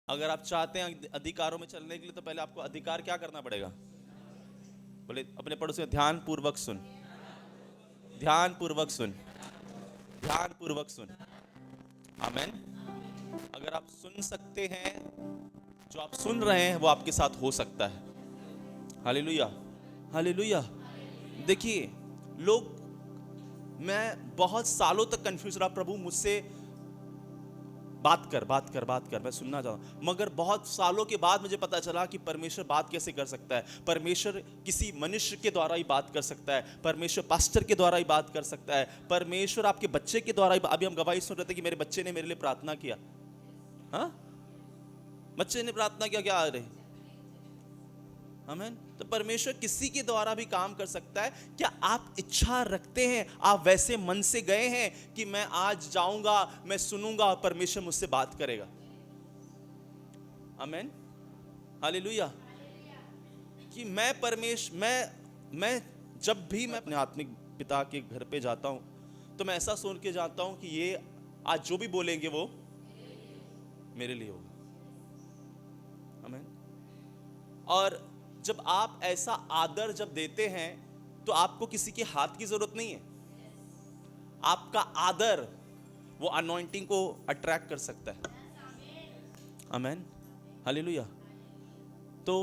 अगर आप चाहते हैं अधिकारों में चलने के लिए तो पहले आपको अधिकार क्या करना पड़ेगा? बोले अपने पड़ोसी को ध्यान पूर्वक सुन, ध्यान पूर्वक सुन, ध्यान पूर्वक सुन। आमेन। अगर आप सुन सकते हैं, जो आप सुन रहे हैं वो आपके साथ हो सकता है। Hallelujah, hallelujah. देखिए लोग, मैं बहुत सालों तक कंफ्यूज रहा, प्रभु मुझसे बात कर बात कर बात कर, मैं सुनना चाहता हूं। मगर बहुत सालों के बाद मुझे पता चला कि परमेश्वर बात कैसे कर सकता है। परमेश्वर किसी मनुष्य के द्वारा ही बात कर सकता है, परमेश्वर पास्टर के द्वारा ही बात कर सकता है, परमेश्वर आपके बच्चे के द्वारा ही। अभी हम गवाही सुन रहे थे कि मेरे बच्चे ने मेरे लिए प्रार्थना किया। हाँ, बच्चे ने प्रार्थना किया, क्या आ रहे? आमीन। तो परमेश्वर किसी के द्वारा भी काम कर सकता है। क्या आप इच्छा रखते हैं, आप वैसे मन से गए हैं कि मैं आज जाऊंगा, मैं सुनूंगा और परमेश्वर मुझसे बात करेगा? आमीन, हालेलुया। कि मैं जब भी मैं अपने आत्मिक पिता के घर पे जाता हूं तो मैं ऐसा सोच के जाता हूं कि ये आज जो भी बोलेंगे वो मेरे लिए होगा। आमीन। और जब आप ऐसा आदर जब देते हैं तो आपको किसी के हाथ की जरूरत नहीं है। आपका आदर वो अनॉइंटिंग को अट्रैक्ट कर सकता है। आमीन, हालेलुया। तो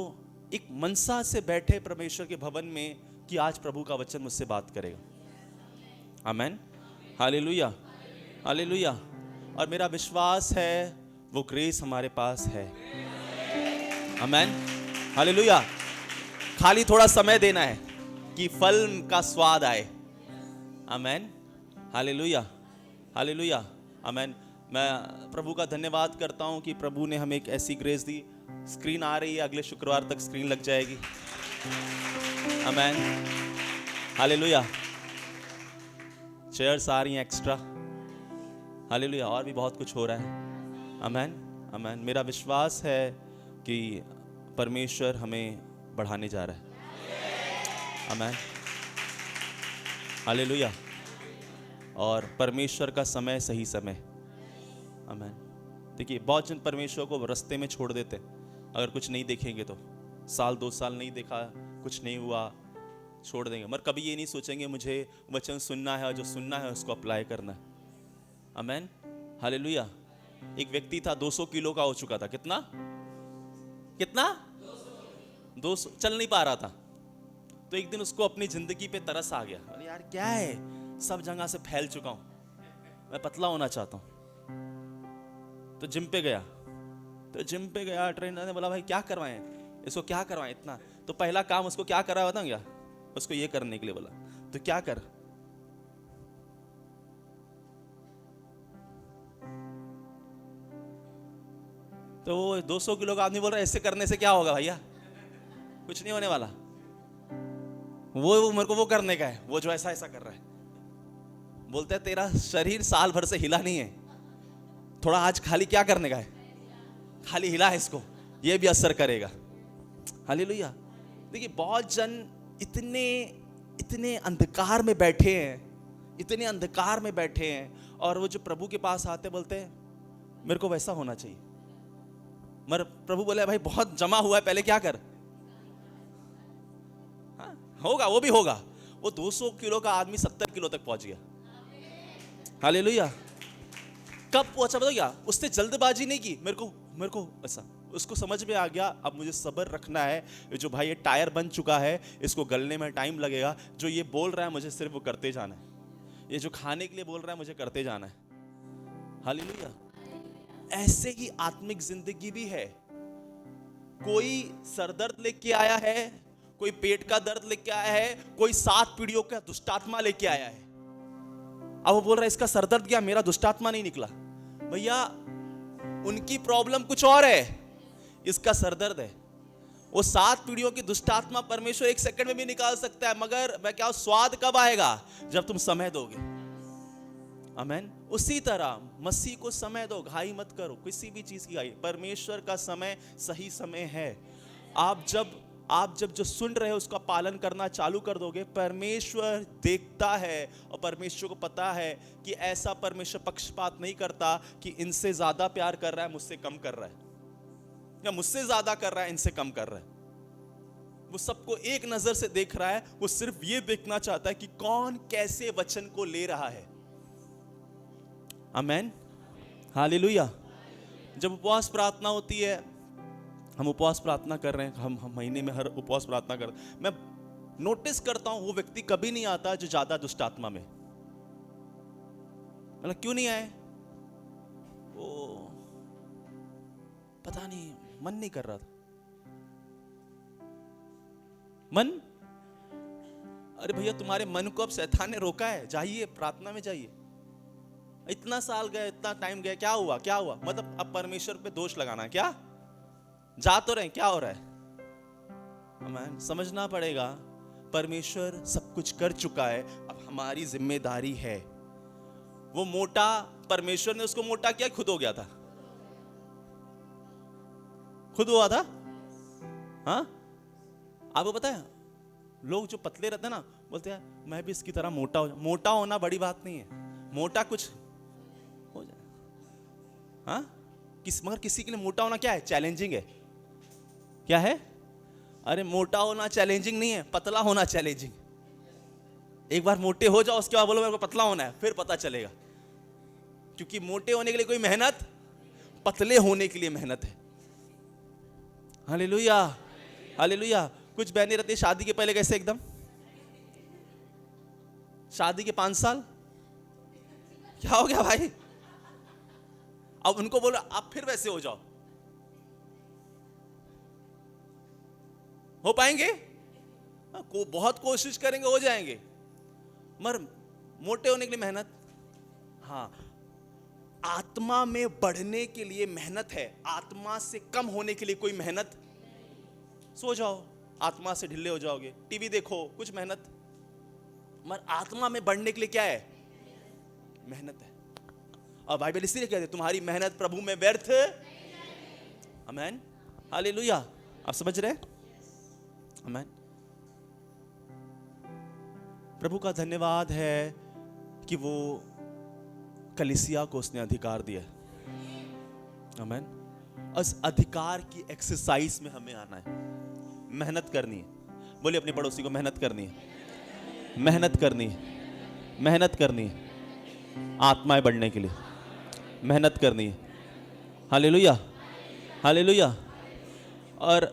एक मनसा से बैठे परमेश्वर के भवन में कि आज प्रभु का वचन मुझसे बात करेगा। आमीन, हालेलुया, हालेलुया। और मेरा विश्वास है वो ग्रेस हमारे पास है। आमीन, हालेलुया। खाली थोड़ा समय देना है कि फल का स्वाद आए। आमीन, हालेलुया, हालेलुया, आमीन। मैं प्रभु का धन्यवाद करता हूं कि प्रभु ने हमें एक ऐसी ग्रेस दी। स्क्रीन आ रही है, अगले शुक्रवार तक स्क्रीन लग जाएगी। आमीन, हालेलुया। चेयर्स आ रही हैं एक्स्ट्रा। हालेलुया। और भी बहुत कुछ हो रहा है। आमीन, आमीन। मेरा विश्वास है कि परमेश्वर हमें बढ़ाने जा रहा है। आमीन, हालेलुया। और परमेश्वर का समय सही समय। आमीन। देखिए बहुत जन परमेश्वर को रास्ते में छोड़ देते, अगर कुछ नहीं देखेंगे तो। साल 2 साल नहीं देखा, कुछ नहीं हुआ, छोड़ देंगे। मगर कभी ये नहीं सोचेंगे मुझे वचन सुनना है और जो सुनना है उसको अप्लाई करना है। आमीन, हालेलुया। एक व्यक्ति था 200 किलो का हो चुका था। कितना कितना 200, चल नहीं पा रहा था। तो एक दिन उसको अपनी जिंदगी पे तरस आ गया। अरे यार क्या है, सब जगह से फैल चुका हूं, मैं पतला होना चाहता हूं। तो जिम पे गया। ट्रेनर ने बोला भाई क्या करवाएं इसको, क्या करवाएं इतना? तो पहला काम उसको क्या करा बताऊं क्या? उसको ये करने के लिए बोला। तो क्या कर? तो 200 किलो का आदमी बोल रहा है ऐसे करने से क्या होगा भैया, कुछ नहीं होने वाला। वो मेरे को वो करने का है, वो जो ऐसा ऐसा कर रहा है। बोलते हैं तेरा शरीर साल भर से हिला नहीं है, थोड़ा आज खाली क्या करने का है, खाली हिला है इसको, ये भी असर करेगा। हालेलुया। देखिए बहुत जन इतने इतने अंधकार में बैठे हैं, इतने अंधकार में बैठे हैं, और वो जो प्रभु के पास आते बोलते हैं मेरे को वैसा होना चाहिए। मगर प्रभु बोले भाई बहुत जमा हुआ है, पहले क्या कर। हाँ, होगा, वो भी होगा। वो 200 किलो का आदमी 70 किलो तक पहुंच गया। हालेलुया। कब पहुंचा बताओ क्या? उसने जल्दबाजी नहीं की। मेरे को ऐसा, उसको समझ में आ गया अब मुझे सब्र रखना है। ये जो भाई ये टायर बन चुका है, इसको गलने में टाइम लगेगा। जो ये बोल रहा है मुझे सिर्फ वो करते जाना है, ये जो खाने के लिए बोल रहा है मुझे करते जाना है। हालेलुया। ऐसे ही आत्मिक जिंदगी भी है। कोई सरदर्द लेके आया है, कोई पेट का दर्द लेके आया है, कोई 7 पीढ़ियों का दुष्टात्मा लेके आया है। अब वो बोल रहा है इसका सरदर्द गया, मेरा दुष्टात्मा नहीं निकला। भैया उनकी प्रॉब्लम कुछ और है, इसका सरदर्द है। वो 7 पीढ़ियों की दुष्टात्मा परमेश्वर 1 सेकंड में भी निकाल सकता है, मगर मैं क्या, स्वाद कब आएगा? जब तुम समय दोगे। आमीन। उसी तरह मसीह को समय दो, घाई मत करो किसी भी चीज की घाई। परमेश्वर का समय सही समय है। आप जब जो सुन रहे हो उसका पालन करना चालू कर दोगे, परमेश्वर देखता है और परमेश्वर को पता है कि ऐसा परमेश्वर पक्षपात नहीं करता कि इनसे ज्यादा प्यार कर रहा है, मुझसे कम कर रहा है। या मुझसे ज्यादा कर रहा है, इनसे कम कर रहा है। वो सबको एक नजर से देख रहा है, वो सिर्फ ये देखना चाहता है कि कौन कैसे वचन को ले रहा है। आमेन, हालेलुया। जब उपवास प्रार्थना होती है, हम उपवास प्रार्थना कर रहे हैं, हम महीने में हर उपवास प्रार्थना कर, मैं नोटिस करता हूं वो व्यक्ति कभी नहीं आता जो ज्यादा दुष्ट आत्मा में। मतलब क्यों नहीं आए? वो पता नहीं, मन नहीं कर रहा था। मन, अरे भैया तुम्हारे मन को अब शैतान ने रोका है, जाइए प्रार्थना में जाइए। इतना साल गए, इतना टाइम गया, क्या हुआ क्या हुआ? मतलब अब परमेश्वर पे दोष लगाना है क्या? जा तो रहे, क्या हो रहा है? हमें समझना पड़ेगा परमेश्वर सब कुछ कर चुका है, अब हमारी जिम्मेदारी है। वो मोटा, परमेश्वर ने उसको मोटा किया, खुद हो गया था, खुद हुआ था। हाँ, आपको पता है लोग जो पतले रहते हैं ना, बोलते हैं मैं भी इसकी तरह मोटा हो जाऊं। मोटा होना बड़ी बात नहीं है, मोटा कुछ हो जाए। हाँ, मगर किसी के लिए मोटा होना क्या है? चैलेंजिंग है। क्या है? अरे मोटा होना चैलेंजिंग नहीं है, पतला होना चैलेंजिंग। एक बार मोटे हो जाओ, उसके बाद बोलो मेरे को पतला होना है, फिर पता चलेगा। क्योंकि मोटे होने के लिए कोई मेहनत, पतले होने के लिए मेहनत है। Hallelujah, hallelujah. कुछ बहनें रहती है शादी के पहले कैसे एकदम, शादी के 5 साल क्या हो गया भाई? अब उनको बोलो आप फिर वैसे हो जाओ, हो पाएंगे? बहुत कोशिश करेंगे हो जाएंगे, मगर मोटे होने के लिए मेहनत। हाँ, आत्मा में बढ़ने के लिए मेहनत है, आत्मा से कम होने के लिए कोई मेहनत। सो जाओ, आत्मा से ढिल्ले हो जाओगे, टीवी देखो, कुछ मेहनत। मगर आत्मा में बढ़ने के लिए क्या है? मेहनत है। और बाइबल इसलिए कहते हैं तुम्हारी मेहनत प्रभु में व्यर्थ। आमेन, हालेलुया। आप समझ रहे हैं? आमेन। प्रभु का धन्यवाद है कि वो कलीसिया को उसने अधिकार दिया। आमेन। उस अधिकार की एक्सरसाइज में हमें आना है, मेहनत करनी है। बोलिए अपने पड़ोसी को, मेहनत करनी है, मेहनत करनी है, मेहनत करनी है। आत्माएं बढ़ने के लिए मेहनत करनी है। Hallelujah, hallelujah. और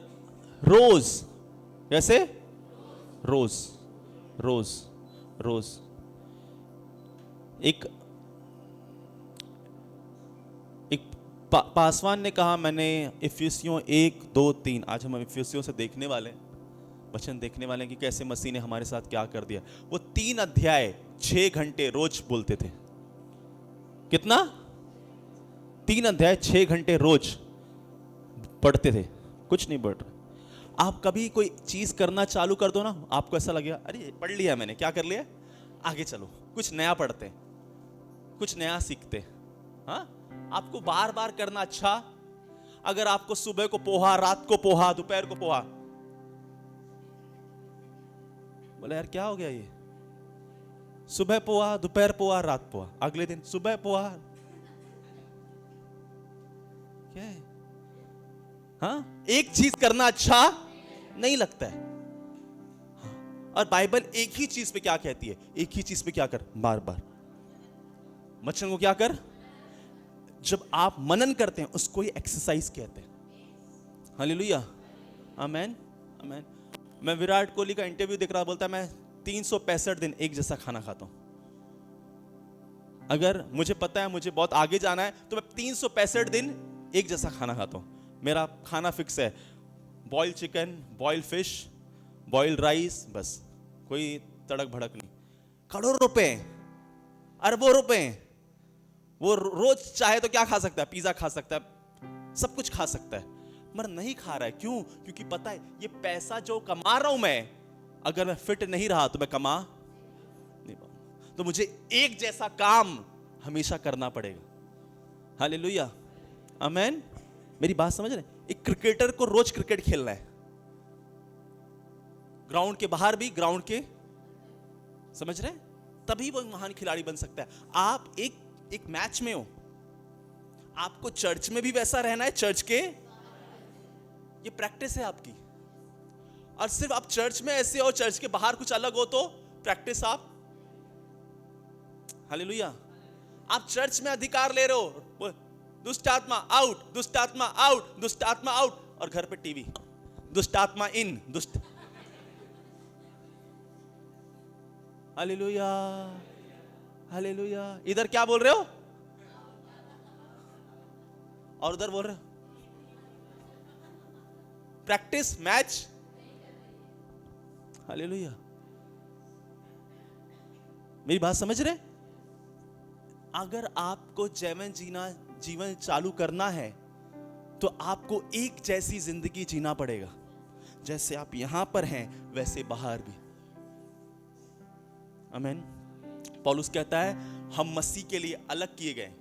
रोज, कैसे? रोज रोज रोज। एक पासवान ने कहा, मैंने इफिसियों 1, 2, 3, आज हम इफिसियों से देखने वाले हैं, वचन देखने वाले हैं कि कैसे मसीह ने हमारे साथ क्या कर दिया। वो 3 अध्याय 6 घंटे रोज बोलते थे। कितना? 3 अध्याय 6 घंटे रोज पढ़ते थे, कुछ नहीं पढ़ रहे। आप कभी कोई चीज करना चालू कर दो ना, आपको ऐसा लगेगा अरे पढ़ लिया मैंने, क्या कर लिया, आगे चलो, कुछ नया पढ़ते, कुछ नया सीखते। हाँ, आपको बार बार करना अच्छा। अगर आपको सुबह को पोहा, रात को पोहा, दोपहर को पोहा, बोले यार क्या हो गया ये, सुबह पोहा, दोपहर पोहा, रात पोहा, अगले दिन सुबह पोहा, क्या है? हाँ, एक चीज करना अच्छा नहीं लगता है। और बाइबल एक ही चीज पे क्या कहती है? एक ही चीज पे क्या कर, बार बार वचन को क्या कर। जब आप मनन करते हैं उसको ही एक्सरसाइज कहते हैं। हालेलुया, आमेन, आमेन। मैं विराट कोहली का इंटरव्यू देख रहा, बोलता है मैं 365 दिन एक जैसा खाना खाता हूं। अगर मुझे पता है मुझे बहुत आगे जाना है तो मैं 365 दिन एक जैसा खाना खाता हूं। मेरा खाना फिक्स है, boiled chicken, boiled fish, boiled rice, बस, कोई तड़क भड़क नहीं। करोड़ों रुपए, अरबों रुपए, वो रोज चाहे तो क्या खा सकता है? पिज्जा खा सकता है, सब कुछ खा सकता है, मगर नहीं खा रहा है। क्यों? क्योंकि पता है ये पैसा जो कमा रहा हूं मैं, अगर मैं फिट नहीं रहा तो मैं कमा नहीं पाऊंगा। तो मुझे एक जैसा काम हमेशा करना पड़ेगा। हालेलुया, आमेन। मेरी बात समझ रहे? एक क्रिकेटर को रोज क्रिकेट खेलना है, ग्राउंड के बाहर भी, ग्राउंड के, समझ रहे? तभी वो महान खिलाड़ी बन सकता है। आप एक मैच में हो, आपको चर्च में भी वैसा रहना है, चर्च के ये प्रैक्टिस है आपकी। और सिर्फ आप चर्च में ऐसे हो, चर्च के बाहर कुछ अलग हो तो प्रैक्टिस आप, हालेलुया, आप चर्च में अधिकार ले रहे हो, दुष्ट आत्मा आउट, दुष्ट आत्मा आउट, दुष्ट आत्मा आउट, और घर पे टीवी दुष्ट आत्मा इन, दुष्ट, हालेलुया, हालेलुया। इधर क्या बोल रहे हो और उधर बोल रहे हो। Practice match, hallelujah. मेरी बात समझ रहे? अगर आपको जीवन चालू करना है तो आपको एक जैसी जिंदगी जीना पड़ेगा। जैसे आप यहां पर हैं वैसे बाहर भी। आमीन। पौलुस कहता है हम मसीह के लिए अलग किए गए।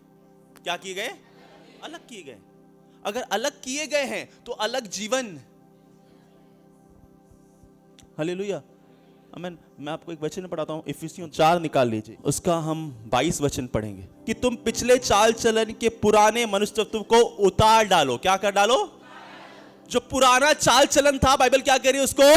क्या किए गए? अलग किए गए। अगर अलग किए गए हैं तो अलग जीवन, हालेलुया, आमीन। मैं आपको एक वचन पढ़ाता हूं, इफिसियों 4 निकाल लीजिए, उसका हम 22 वचन पढ़ेंगे कि तुम पिछले चाल चलन के पुराने मनुष्य तत्व को उतार डालो। क्या कर डालो? जो पुराना चाल चलन था, बाइबल क्या कह रही है उसको?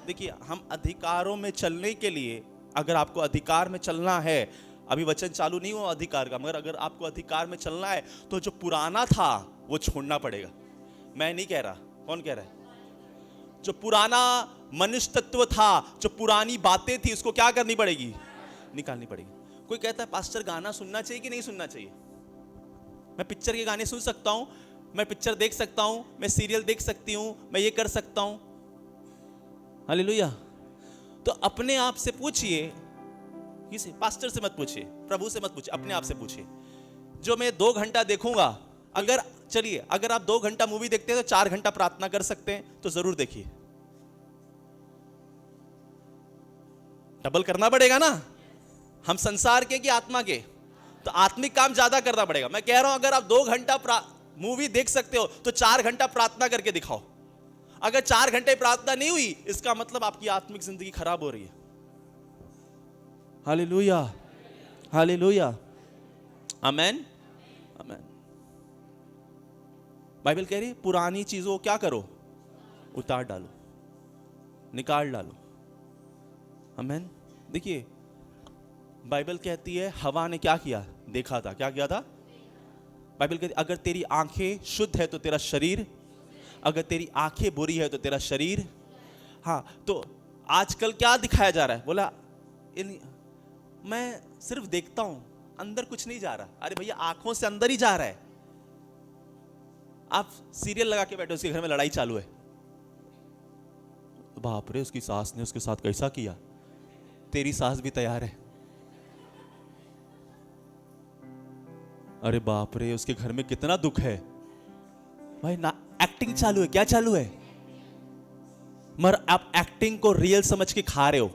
देखिए, हम अधिकारों में चलने के लिए, अगर आपको अधिकार में चलना है, अभी वचन चालू नहीं हुआ अधिकार का, मगर अगर आपको अधिकार में चलना है तो जो पुराना था वो छोड़ना पड़ेगा। मैं नहीं कह रहा, कौन कह रहा है? जो पुराना मनुष्य तत्व था, जो पुरानी बातें थी, उसको क्या करनी पड़ेगी? निकालनी पड़ेगी। कोई कहता है पास्टर गाना सुनना चाहिए कि नहीं सुनना चाहिए? मैं पिक्चर के गाने सुन सकता हूं, मैं पिक्चर देख सकता हूं, मैं सीरियल देख सकती हूं, मैं ये कर सकता हूं, हालेलुया। तो अपने आप से पूछिए, किसी पास्टर से मत पूछिए, प्रभु से मत पूछिए, अपने आप से पूछिए, जो मैं 2 घंटा देखूंगा, अगर चलिए अगर आप 2 घंटा मूवी देखते हैं तो 4 घंटा प्रार्थना कर सकते हैं, तो जरूर देखिए। डबल करना पड़ेगा ना, हम संसार के कि आत्मा के, तो आत्मिक काम ज्यादा करना पड़ेगा। मैं कह रहा हूं अगर आप 2 घंटा मूवी देख सकते हो तो 4 घंटा प्रार्थना करके दिखाओ। अगर 4 घंटे प्रार्थना नहीं हुई, इसका मतलब आपकी आत्मिक जिंदगी खराब हो रही है। हालेलुया, हालेलुया, आमेन, आमेन। बाइबल कह रही है पुरानी चीजों को क्या करो? उतार डालो, निकाल डालो, आमेन। देखिए, बाइबल कहती है हवा ने क्या किया? देखा था। क्या किया था? बाइबल कहती है अगर तेरी आंखें शुद्ध है तो तेरा शरीर, अगर तेरी आंखें बुरी है तो तेरा शरीर। हाँ, तो आजकल क्या दिखाया जा रहा है? बोला मैं सिर्फ देखता हूं, अंदर कुछ नहीं जा रहा। अरे भैया, आंखों से अंदर ही जा रहा है। आप सीरियल लगा के बैठे, उसके घर में लड़ाई चालू है, बाप रे उसकी सास ने उसके साथ कैसा किया, तेरी सास भी तैयार है। अरे बाप रे उसके घर में कितना दुख है भाई। ना एक्टिंग चालू है। क्या चालू है? मगर आप एक्टिंग को रियल समझ के खा रहे हो।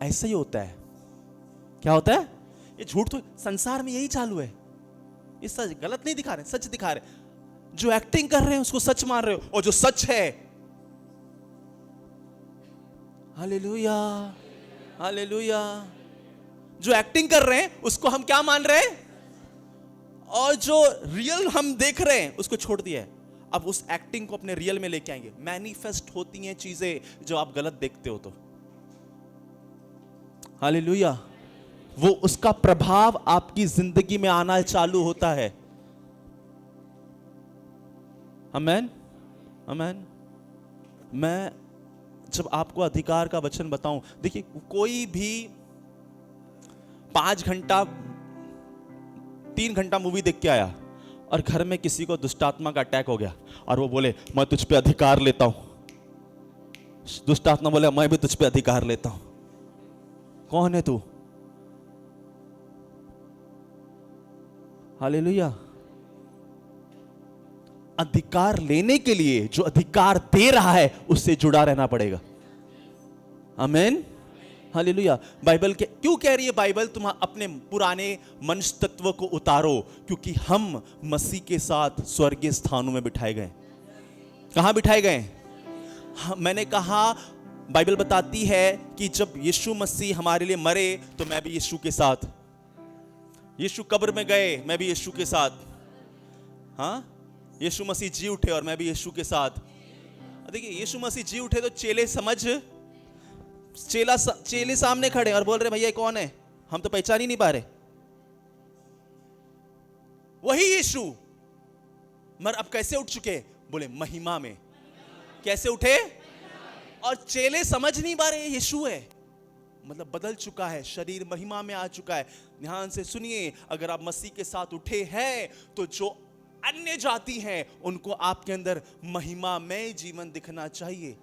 ऐसा ही होता है। क्या होता है? ये झूठ तो संसार में यही चालू है। ये सच गलत नहीं दिखा रहे, सच दिखा रहे। जो एक्टिंग कर रहे हैं उसको सच मान रहे हो, और जो सच है, हालेलुया, हालेलुया, जो एक्टिंग कर रहे हैं उसको हम क्या मान रहे हैं, और जो रियल हम देख रहे हैं उसको छोड़ दिया है। अब उस एक्टिंग को अपने रियल में लेके आएंगे। मैनिफेस्ट होती हैं चीजें जो आप गलत देखते हो तो, हालेलुया, वो उसका प्रभाव आपकी जिंदगी में आना चालू होता है। आमेन, आमेन। मैं जब आपको अधिकार का वचन बताऊं, देखिए कोई भी 5 घंटा 3 घंटा मूवी देख के आया और घर में किसी को दुष्टात्मा का अटैक हो गया और वो बोले मैं तुझ पे अधिकार लेता हूं। दुष्टात्मा बोले मैं भी तुझ पे अधिकार लेता हूं। कौन है तू? हालेलुया। अधिकार लेने के लिए जो अधिकार दे रहा है उससे जुड़ा रहना पड़ेगा। आमीन, हालेलुया। बाइबल के क्यों कह रही है बाइबल तुम अपने पुराने मनुष्य तत्व को उतारो? क्योंकि हम मसीह के साथ स्वर्गीय स्थानों में बिठाए गए। कहां बिठाए गए? मैंने कहा बाइबल बताती है कि जब यीशु मसीह हमारे लिए मरे तो मैं भी यीशु के साथ, यीशु कब्र में गए मैं भी यीशु के साथ। हाँ, यीशु मसीह जी उठे और मैं भी यीशु के साथ। देखिए यीशु मसीह जी उठे तो चेले सामने खड़े और बोल रहे भैया कौन है, हम तो पहचान ही नहीं पा रहे। वही यीशु मगर अब कैसे उठ चुके, बोले महिमा में। कैसे उठे? और चेले समझ नहीं पा रहे यीशु है, मतलब बदल चुका है, शरीर महिमा में आ चुका है। ध्यान से सुनिए, अगर आप मसीह के साथ उठे हैं तो जो अन्य जाति हैं उनको आपके अंदर महिमा में जीवन दिखना चाहिए।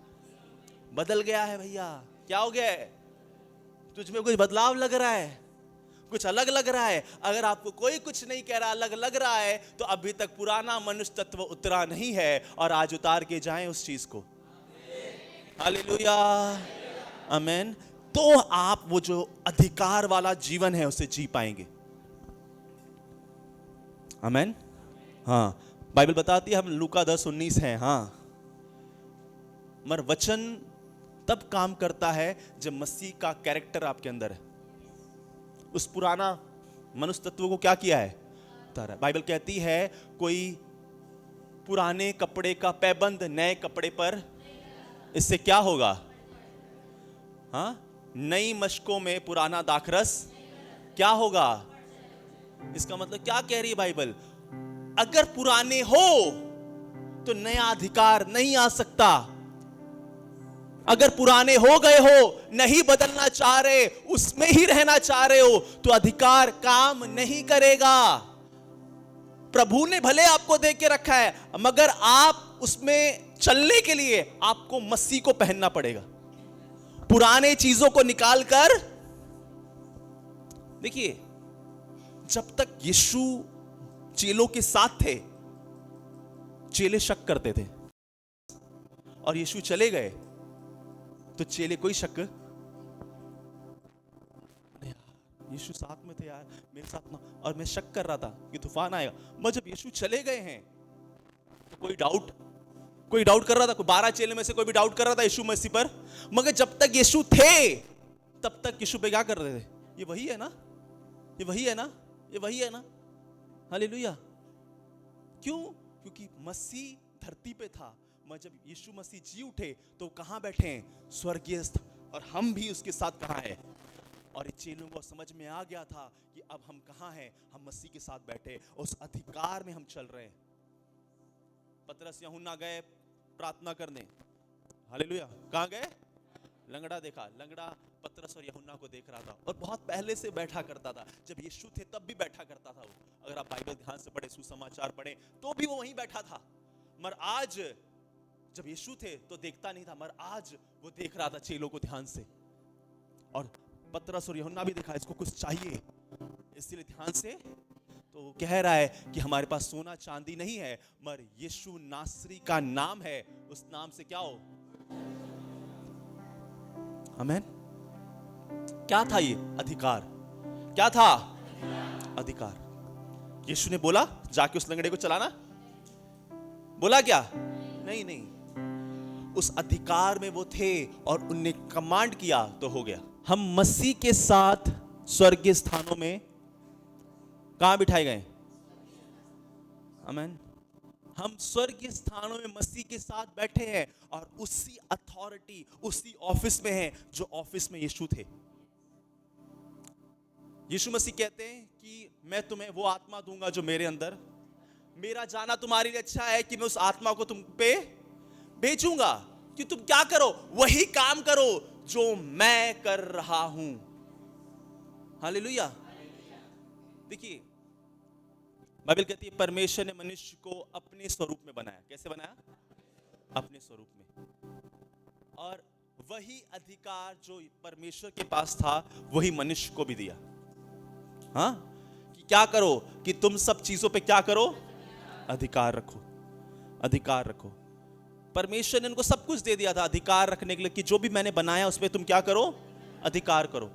बदल गया है भैया। क्या हो गया है? तुझमें कुछ बदलाव लग रहा है, कुछ अलग लग रहा है। अगर आपको कोई कुछ नहीं कह रहा, अलग लग रहा है, तो अभी तक पुराना मनुष्य तत्व उतरा नहीं है और आज उतार के जाएं उस चीज को। हालेलुया, आमेन। तो आप वो जो अधिकार वाला जीवन है उसे जी पाएंगे। आमेन। हाँ, बाइबल बताती है, हम लूका 10:19 हैं। हाँ, मगर वचन तब काम करता है जब मसीह का कैरेक्टर आपके अंदर है। उस पुराना मनुष्य तत्व को क्या किया है? उतारा। बाइबल कहती है कोई पुराने कपड़े का पैबंद नए कपड़े पर, इससे क्या होगा? हाँ, नई मशकों में पुराना दाखरस क्या होगा? इसका मतलब क्या कह रही है बाइबल? अगर पुराने हो तो नया अधिकार नहीं आ सकता। अगर पुराने हो गए हो, नहीं बदलना चाह रहे, उसमें ही रहना चाह रहे हो, तो अधिकार काम नहीं करेगा। प्रभु ने भले आपको दे के रखा है, मगर आप उसमें चलने के लिए आपको मसीह को पहनना पड़ेगा। पुराने चीजों को निकालकर, देखिए, जब तक यीशु चेलों के साथ थे, चेले शक करते थे, और यीशु चले गए तो चेले कोई शक, यीशु साथ में थे यार, मेरे साथ ना, और मैं शक कर रहा था कि तूफान आएगा। मगर जब यीशु चले गए हैं तो कोई डाउट कर रहा था? कोई 12 चेले में से कोई भी डाउट कर रहा था यीशु मसीह पर? मगर जब तक यीशु थे तब तक यीशु पे क्या कर रहे थे? ये वही है ना, ये वही है ना, ये वही है ना। हालेलुया। क्यों? क्योंकि मसीह धरती पे था, मगर जब यीशु मसीह जी उठे तो कहां बैठे हैं? स्वर्गीय स्थान। और हम भी उसके साथ कहां हैं? और चेलों को समझ में आ गया था कि अब हम कहां हैं? हम मसीह के साथ बैठे, उस अधिकार में हम चल रहे हैं। पतरस यूहन्ना गए प्रार्थना करने। हालेलुया। कहां गए? लंगड़ा देखा। लंगड़ा पतरस और यूहन्ना को देख रहा था और बहुत पहले से बैठा करता था। जब यीशु थे तब भी बैठा करता था वो। अगर आप बाइबल ध्यान से पढ़े, सुसमाचार पढ़े, तो भी वो वहीं बैठा था। मगर आज जब यीशु थे तो देखता नहीं था, मगर आज वो देख रहा था चेलों को ध्यान से। और पतरस और यूहन्ना भी देखा इसको कुछ चाहिए, इसलिए ध्यान से। तो वो कह रहा है कि हमारे पास सोना चांदी नहीं है, मगर यीशु नासरी का नाम है, उस नाम से क्या हो? आमेन। क्या था ये अधिकार? क्या था? अधिकार। यीशु ने बोला जाके उस लंगड़े को चलाना, बोला क्या? नहीं, उस अधिकार में वो थे और उनने कमांड किया तो हो गया। हम मसीह के साथ स्वर्गीय स्थानों में कहां बिठाए गए? आमेन। हम स्वर्गीय स्थानों में मसीह के साथ बैठे हैं और उसी अथॉरिटी, उसी ऑफिस में हैं जो ऑफिस में यीशु थे। यीशु मसीह कहते हैं कि मैं तुम्हें वो आत्मा दूंगा जो मेरे अंदर, मेरा जाना तुम्हारे लिए अच्छा है कि मैं उस आत्मा को तुम पे भेजूंगा कि तुम क्या करो? वही काम करो जो मैं कर रहा हूं। हालेलुया। देखिए, बाइबल कहती है परमेश्वर ने मनुष्य को अपने स्वरूप में बनाया। कैसे बनाया? अपने स्वरूप में। और वही अधिकार जो परमेश्वर के पास था वही मनुष्य को भी दिया। हाँ, कि क्या करो? कि तुम सब चीजों पे क्या करो? अधिकार रखो, अधिकार रखो। परमेश्वर ने उनको सब कुछ दे दिया था अधिकार रखने के लिए कि जो भी मैंने बनाया उसमें तुम क्या करो? अधिकार करो।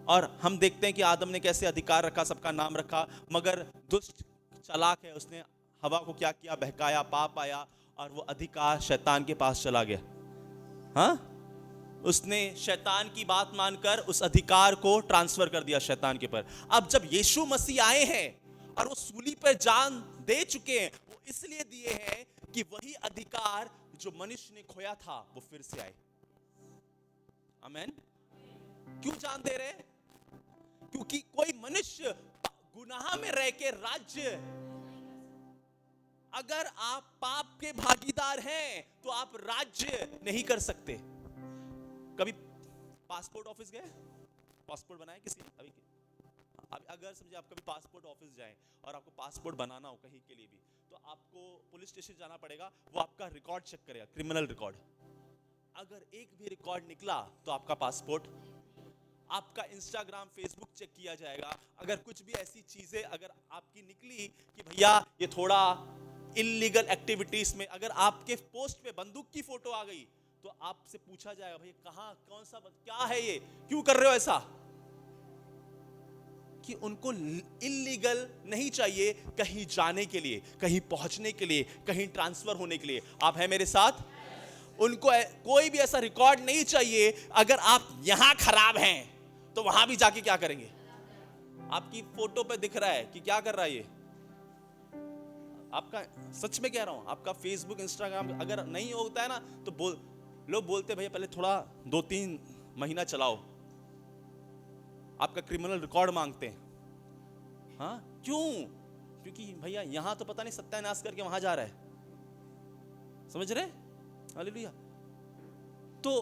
और हम देखते हैं कि आदम ने कैसे अधिकार रखा, सबका नाम रखा, मगर दुष्ट चालाक है, उसने हवा को क्या किया? बहकाया, पाप आया और वो अधिकार शैतान के पास चला गया। हाँ, उसने शैतान की बात मानकर उस अधिकार को ट्रांसफर कर दिया शैतान के पर। अब जब यीशु मसीह आए हैं और वो सूली पर जान दे चुके हैं, वो इसलिए दिए हैं कि वही अधिकार जो मनुष्य ने खोया था वो फिर से आए। आमेन। क्यों जान दे रहे? क्योंकि कोई मनुष्य गुनाह में रह के राज्य, अगर आप पाप के भागीदार हैं तो आप राज्य नहीं कर सकते। कभी पासपोर्ट ऑफिस गए? पासपोर्ट बनाया किसी अभी? अगर समझे आप कभी पासपोर्ट ऑफिस जाएं और आपको पासपोर्ट बनाना हो कहीं के लिए भी, तो आपको पुलिस स्टेशन जाना पड़ेगा। वो आपका रिकॉर्ड चेक करेगा, क्रिमिनल रिकॉर्ड। अगर एक भी रिकॉर्ड निकला तो आपका पासपोर्ट, आपका इंस्टाग्राम फेसबुक चेक किया जाएगा। अगर कुछ भी ऐसी चीजें अगर आपकी निकली कि भैया ये थोड़ा इल्लीगल एक्टिविटीज में, अगर आपके पोस्ट पे बंदूक की फोटो आ गई तो आपसे पूछा जाएगा भैया कहां, कौन सा, क्या है ये, क्यों कर रहे हो ऐसा? कि उनको इल्लीगल नहीं चाहिए कहीं जाने के लिए, कहीं पहुंचने के लिए, कहीं ट्रांसफर होने के लिए। आप हैं मेरे साथ? उनको कोई भी ऐसा रिकॉर्ड नहीं चाहिए। अगर आप यहां खराब हैं तो वहां भी जाके क्या करेंगे? आपकी फोटो पे दिख रहा है कि क्या कर रहा है ये आपका, सच में कह रहा हूं, आपका फेसबुक इंस्टाग्राम अगर नहीं होता है ना तो लोग बोलते भैया पहले थोड़ा 2-3 महीना चलाओ, आपका क्रिमिनल रिकॉर्ड मांगते हैं। हाँ क्यों? क्योंकि भैया यहां तो पता नहीं सत्यानाश करके वहां जा रहा है। समझ रहे? हालेलुया। तो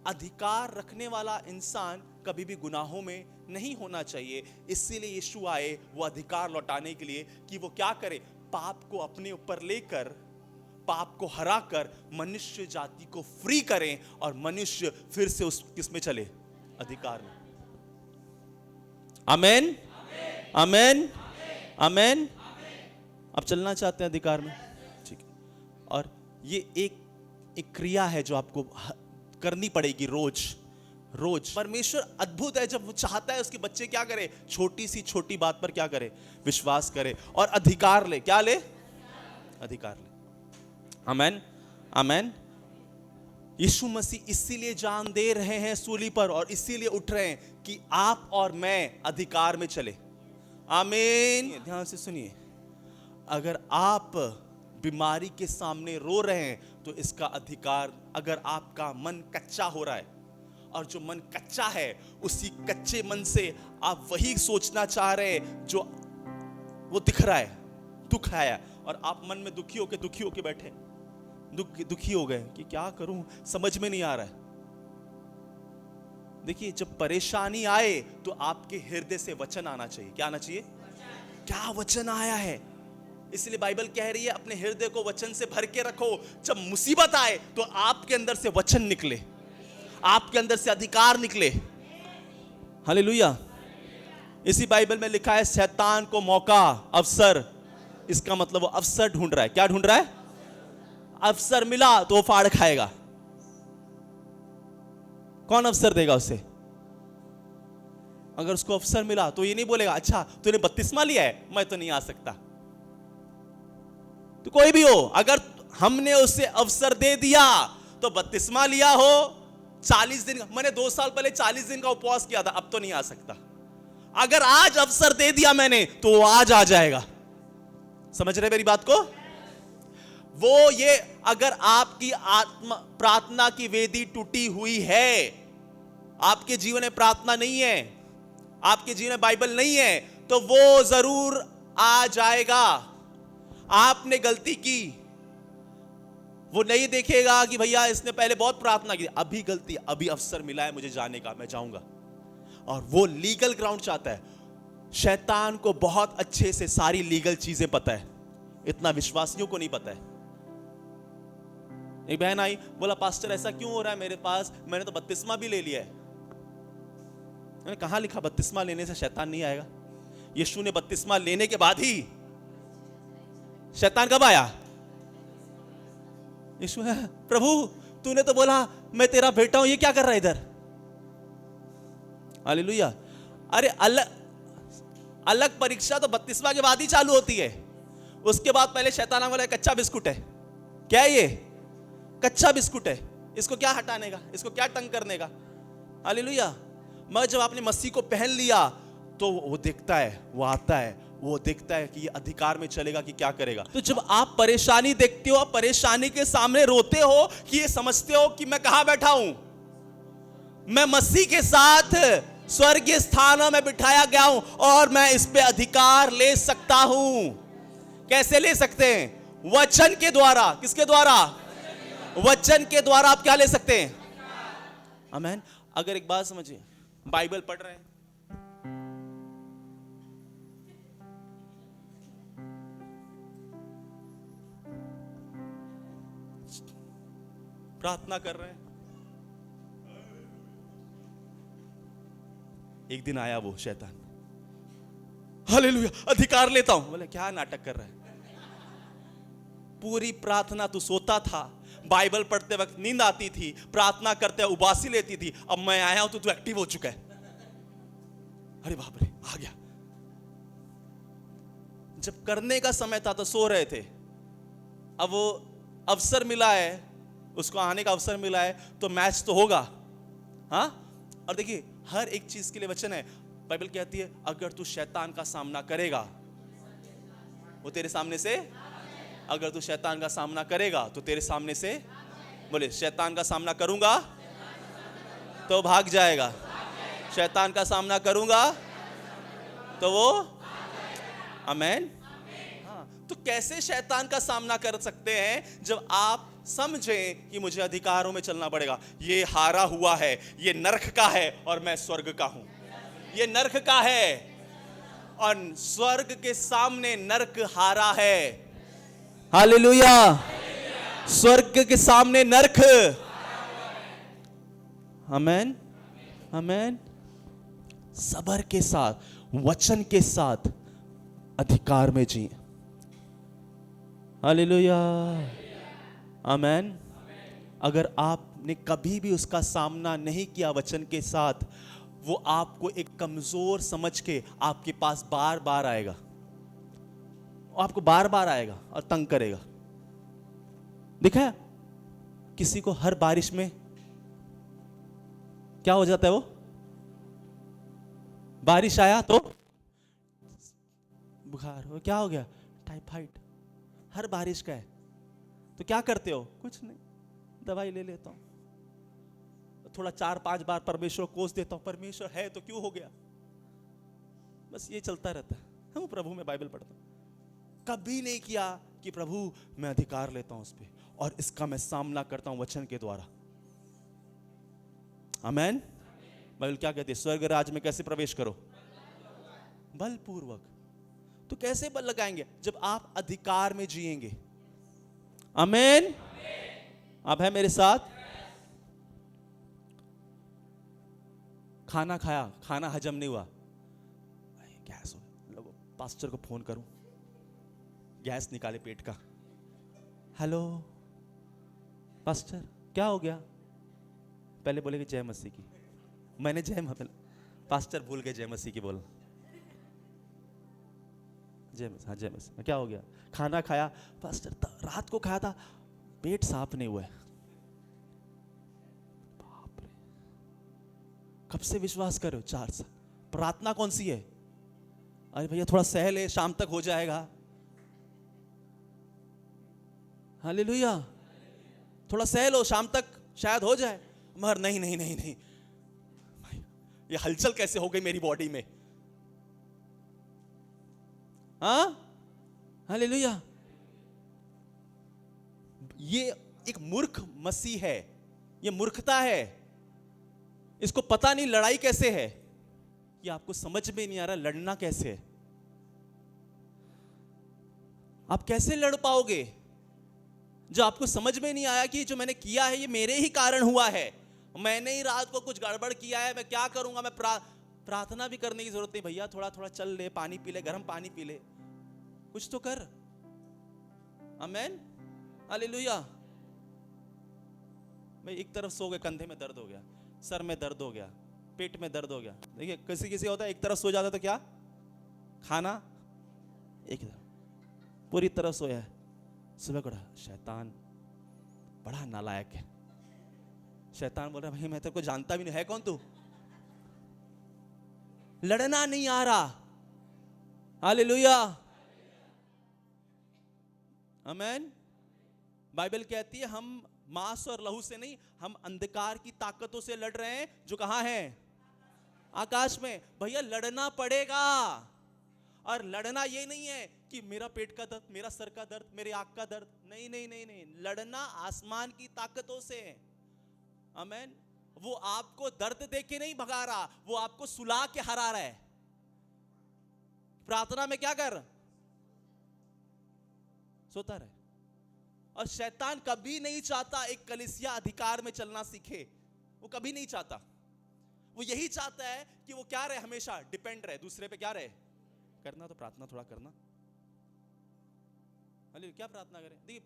अधिकार रखने वाला इंसान कभी भी गुनाहों में नहीं होना चाहिए। इसीलिए यीशु आए वो अधिकार लौटाने के लिए कि वो क्या करे, पाप को अपने ऊपर लेकर, पाप को हराकर मनुष्य जाति को फ्री करें और मनुष्य फिर से उस किसमें चले? अधिकार में। आमेन, आमेन, आमेन। आप चलना चाहते हैं अधिकार में? ठीक है। और ये एक क्रिया है जो आपको करनी पड़ेगी रोज रोज। परमेश्वर अद्भुत है, जब वो चाहता है उसके बच्चे क्या करे, छोटी सी छोटी बात पर क्या करे, विश्वास करे और अधिकार ले। क्या ले? अधिकार ले। आमेन, आमेन। यीशु मसीह इसीलिए जान दे रहे हैं सूली पर और इसीलिए उठ रहे हैं कि आप और मैं अधिकार में चले। आमीन। ध्यान से सुनिए, अगर आप बीमारी के सामने रो रहे हैं तो इसका अधिकार, अगर आपका मन कच्चा हो रहा है और जो मन कच्चा है उसी कच्चे मन से आप वही सोचना चाह रहे हैं जो वो दिख रहा है, दुख है, और आप मन में दुखी होके बैठे, दुखी हो गए कि क्या करूं, समझ में नहीं आ रहा है। देखिए, जब परेशानी आए तो आपके हृदय से वचन आना चाहिए। क्या आना चाहिए? क्या वचन आया है? इसलिए बाइबल कह रही है अपने हृदय को वचन से भर के रखो। जब मुसीबत आए तो आपके अंदर से वचन निकले, आपके अंदर से अधिकार निकले। हालेलुया। इसी बाइबल में लिखा है शैतान को मौका, अवसर, इसका मतलब वो अवसर ढूंढ रहा है। क्या ढूंढ रहा है? अवसर मिला तो वो फाड़ खाएगा। कौन अवसर देगा उसे? अगर उसको अवसर मिला तो ये नहीं बोलेगा अच्छा तूने बपतिस्मा लिया है, मैं तो नहीं आ सकता। तो कोई भी हो, अगर हमने उसे अवसर दे दिया तो बपतिस्मा लिया हो 40 दिन, मैंने 2 साल पहले 40 दिन का उपवास किया था, अब तो नहीं आ सकता। अगर आज अवसर दे दिया मैंने तो वो आज आ जाएगा। समझ रहे मेरी बात को? वो ये, अगर आपकी आत्मा प्रार्थना की वेदी टूटी हुई है, आपके जीवन में प्रार्थना नहीं है, आपके जीवन में बाइबल नहीं है, तो वो जरूर आ जाएगा। आपने गलती की, वो नहीं देखेगा कि भैया इसने पहले बहुत प्रार्थना की, अभी गलती, अभी अवसर मिला है मुझे जाने का, मैं जाऊंगा। और वो लीगल ग्राउंड चाहता है। शैतान को बहुत अच्छे से सारी लीगल चीजें पता है, इतना विश्वासियों को नहीं पता है। एक बहन आई, बोला पास्टर ऐसा क्यों हो रहा है मेरे पास, मैंने तो बपतिस्मा भी ले लिया है। मैंने कहा लिखा बपतिस्मा लेने से शैतान नहीं आएगा? यीशु ने बपतिस्मा लेने के बाद ही शैतान कब आया? यीशु है, प्रभु तूने तो बोला मैं तेरा बेटा हूं, ये क्या कर रहा है इधर? हालेलुया। अरे अलग परीक्षा तो बपतिस्मा के बाद ही चालू होती है। उसके बाद पहले शैतान बोला कच्चा बिस्कुट है। क्या है ये? कच्चा बिस्कुट है, इसको क्या हटाने का, इसको क्या तंग करने का? हालेलुया। मगर जब आपने मसीह को पहन लिया तो वो देखता है, वो आता है, वो देखता है कि ये अधिकार में चलेगा कि क्या करेगा। तो जब आप परेशानी देखते हो, आप परेशानी के सामने रोते हो कि ये समझते हो कि मैं कहां बैठा हूं, मैं मसीह के साथ स्वर्गीय स्थानों में बिठाया गया हूं और मैं इस पे अधिकार ले सकता हूं। कैसे ले सकते हैं? वचन के द्वारा। किसके द्वारा? वचन के द्वारा आप क्या ले सकते हैं? आमीन। अगर एक बात समझिए, बाइबल पढ़ रहे हैं, प्रार्थना कर रहे हैं, एक दिन आया वो शैतान, हालेलुया अधिकार लेता हूं। बोले क्या नाटक कर रहा है? पूरी प्रार्थना तू सोता था, बाइबल पढ़ते वक्त नींद आती थी, प्रार्थना करते उबासी लेती थी, अब मैं आया हूं तो तू एक्टिव हो चुका है। अरे बाप रे, आ गया। जब करने का समय था तो सो रहे थे, अब वो अवसर मिला है, उसको आने का अवसर मिला है, तो मैच तो होगा। हाँ, और देखिए हर एक चीज के लिए वचन है। बाइबल कहती है अगर तू शैतान का सामना करेगा, वो तेरे सामने से, अगर तू शैतान का सामना करेगा तो तेरे सामने से, बोले शैतान का सामना करूंगा तो भाग जाएगा, शैतान का सामना करूंगा तो वो, आमीन। हाँ, तो कैसे शैतान का सामना कर सकते हैं? जब आप समझें कि मुझे अधिकारों में चलना पड़ेगा। ये हारा हुआ है, ये नरक का है और मैं स्वर्ग का हूं। ये नरक का है और स्वर्ग के सामने नरक हारा है। हालेलुया। स्वर्ग के सामने नरक, आमीन आमीन। सबर के साथ, वचन के साथ अधिकार में जिए। हालेलुया, आमीन। अगर आपने कभी भी उसका सामना नहीं किया वचन के साथ, वो आपको एक कमजोर समझ के आपके पास बार बार आएगा, आपको बार बार आएगा और तंग करेगा। देखा है किसी को हर बारिश में क्या हो जाता है? वो बारिश आया तो बुखार हो, क्या हो गया? टाइफाइड। हर बारिश का है तो क्या करते हो? कुछ नहीं, दवाई ले लेता हूं, थोड़ा 4-5 बार परमेश्वर को कोस देता हूं, परमेश्वर है तो क्यों हो गया, बस ये चलता रहता है। हम प्रभु में बाइबल पढ़ता हूं, कभी नहीं किया कि प्रभु मैं अधिकार लेता हूं उस पे और इसका मैं सामना करता हूं वचन के द्वारा। आमीन। बाइबल क्या कहती है? स्वर्ग राज में कैसे प्रवेश करो? बलपूर्वक। तो कैसे बल लगाएंगे? जब आप अधिकार में जिएंगे। आमीन। आप है मेरे साथ? खाना खाया, खाना हजम नहीं हुआ, गैस हो, पास्टर को फोन करूं, गैस निकाले पेट का। हेलो पास्टर, क्या हो गया? पहले बोले कि जय मसीह की, मैंने जय, पास्टर भूल गए जय मसीह की बोल, जय मसीह, हाँ जय मसीह। क्या हो गया? खाना खाया पास्टर, रात को खाया था, पेट साफ नहीं हुआ है। बाप रे, कब से विश्वास कर रहे हो? 4 साल। प्रार्थना कौन सी है? अरे भैया थोड़ा सह ले, शाम तक हो जाएगा। हालेलुया, थोड़ा सह लो, शाम तक शायद हो जाए। मगर नहीं नहीं नहीं नहीं, ये हलचल कैसे हो गई मेरी बॉडी में? हाँ, हालेलुया। ये एक मूर्ख मसीह है, ये मूर्खता है। इसको पता नहीं लड़ाई कैसे है, ये आपको समझ में नहीं आ रहा लड़ना कैसे है। आप कैसे लड़ पाओगे जो आपको समझ में नहीं आया कि जो मैंने किया है ये मेरे ही कारण हुआ है, मैंने ही रात को कुछ गड़बड़ किया है, मैं क्या करूंगा? मैं प्रार्थना भी करने की जरूरत नहीं भैया, थोड़ा थोड़ा चल ले, पानी पी ले, गर्म पानी पी ले, कुछ तो कर। आमीन, हालेलुया। मैं एक तरफ सो गया, कंधे में दर्द हो गया, सर में दर्द हो गया, पेट में दर्द हो गया। देखिए किसी किसी होता है एक तरफ सो जाता तो क्या, खाना एक तरफ, पूरी तरह सोया है। सुबह को शैतान बड़ा नालायक है। शैतान बोल रहा भाई मैं तेरे को जानता भी नहीं, है कौन तू? लड़ना नहीं आ रहा। हालेलुया, आमेन। बाइबल कहती है हम मांस और लहू से नहीं, हम अंधकार की ताकतों से लड़ रहे हैं जो कहां है? आकाश में। भैया लड़ना पड़ेगा। और लड़ना ये नहीं है कि मेरा पेट का दर्द, मेरा सर का दर्द, मेरे आंख का दर्द, नहीं नहीं नहीं नहीं, लड़ना आसमान की ताकतों से। आमेन। वो आपको दर्द दे के नहीं भगा रहा, वो आपको सुला के हरा रहा है। प्रार्थना में क्या कर? सोता रहे। और शैतान कभी नहीं चाहता एक कलीसिया अधिकार में चलना सीखे, वो कभी नहीं चाहता। वो यही चाहता है कि वो क्या रहे, हमेशा डिपेंड रहे दूसरे पे। क्या रहे? करना तो प्रार्थना थोड़ा करना। अरे क्या प्रार्थना करें? देखिए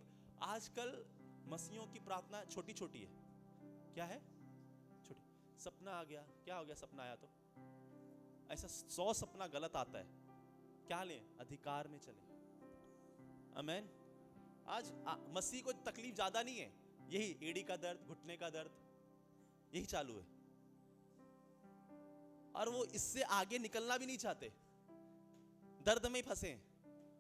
आजकल मसीहों की प्रार्थना छोटी छोटी है। क्या है? छोटी। सपना आ गया, क्या हो गया? सपना आया तो ऐसा 100 सपना गलत आता है। क्या लें? अधिकार में चले। आमेन। आज मसीह को तकलीफ ज्यादा नहीं है, यही एड़ी का दर्द, घुटने का दर्द, यही चालू है। और वो इससे आगे निकलना भी नहीं चाहते, दर्द में ही फंसे।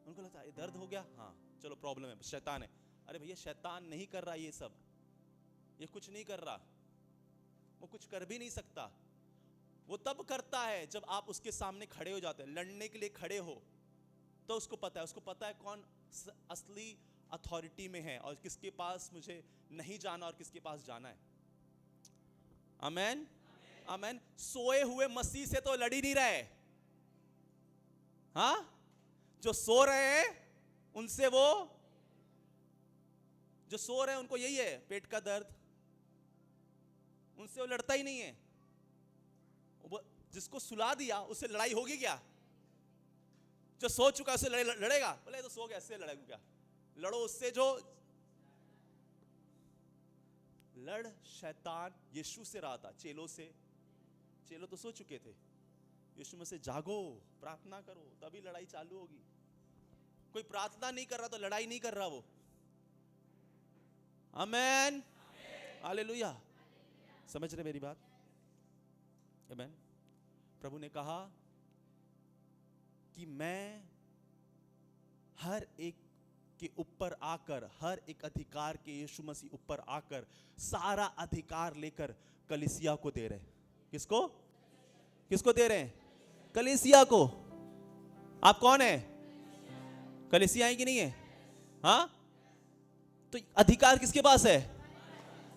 उनको लगता है दर्द हो गया, हाँ चलो प्रॉब्लम है, शैतान है। अरे भैया शैतान नहीं कर रहा ये सब, ये कुछ नहीं कर रहा, वो कुछ कर भी नहीं सकता। वो तब करता है जब आप उसके सामने खड़े हो जाते हैं, लड़ने के लिए खड़े हो, तो उसको पता है कौन असली अथॉरिटी में है और किसके पास मुझे नहीं जाना और किसके पास जाना है। आमेन, आमेन। सोए हुए मसीह से तो लड़ ही नहीं रहे। हाँ, जो सो रहे हैं उनसे, वो जो सो रहे हैं उनको यही है पेट का दर्द, उनसे वो लड़ता ही नहीं है। वो जिसको सुला दिया उससे लड़ाई होगी क्या? जो सो चुका उससे लड़ेगा? बोले तो सो गया, इससे लड़ेगा क्या? लड़ो उससे जो लड़ शैतान यीशु से रहा था, चेलों से। चेलो तो सो चुके थे। यीशु में से जागो, प्रार्थना करो, तभी लड़ाई चालू होगी। कोई प्रार्थना नहीं कर रहा तो लड़ाई नहीं कर रहा वो। आमेन, हालेलुया। समझ रहे मेरी बात? आमेन। प्रभु ने कहा कि मैं हर एक के ऊपर आकर, हर एक अधिकार के यीशु मसीह ऊपर आकर सारा अधिकार लेकर कलीसिया को दे रहे। किसको? किसको दे रहे हैं? कलीसिया को। आप कौन है? कलीसिया है कि नहीं है? हाँ, तो अधिकार किसके पास है?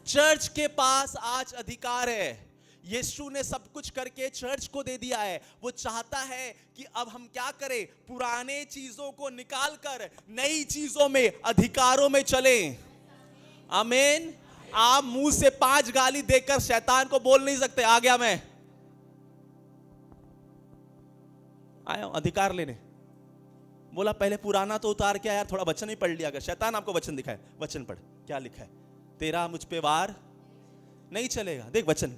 चर्च के पास आज अधिकार है। यीशु ने सब कुछ करके चर्च को दे दिया है। वो चाहता है कि अब हम क्या करें? पुराने चीजों को निकाल कर नई चीजों में, अधिकारों में चलें। आमीन। आप मुंह से 5 गाली देकर शैतान को बोल नहीं सकते आ गया मैं आया हूं अधिकार लेने। बोला पहले पुराना तो उतार के यार, थोड़ा वचन ही पढ़ लिया। अगर शैतान आपको वचन दिखाए, वचन पढ़, क्या लिखा है? तेरा मुझ पे वार नहीं चलेगा। देख वचन।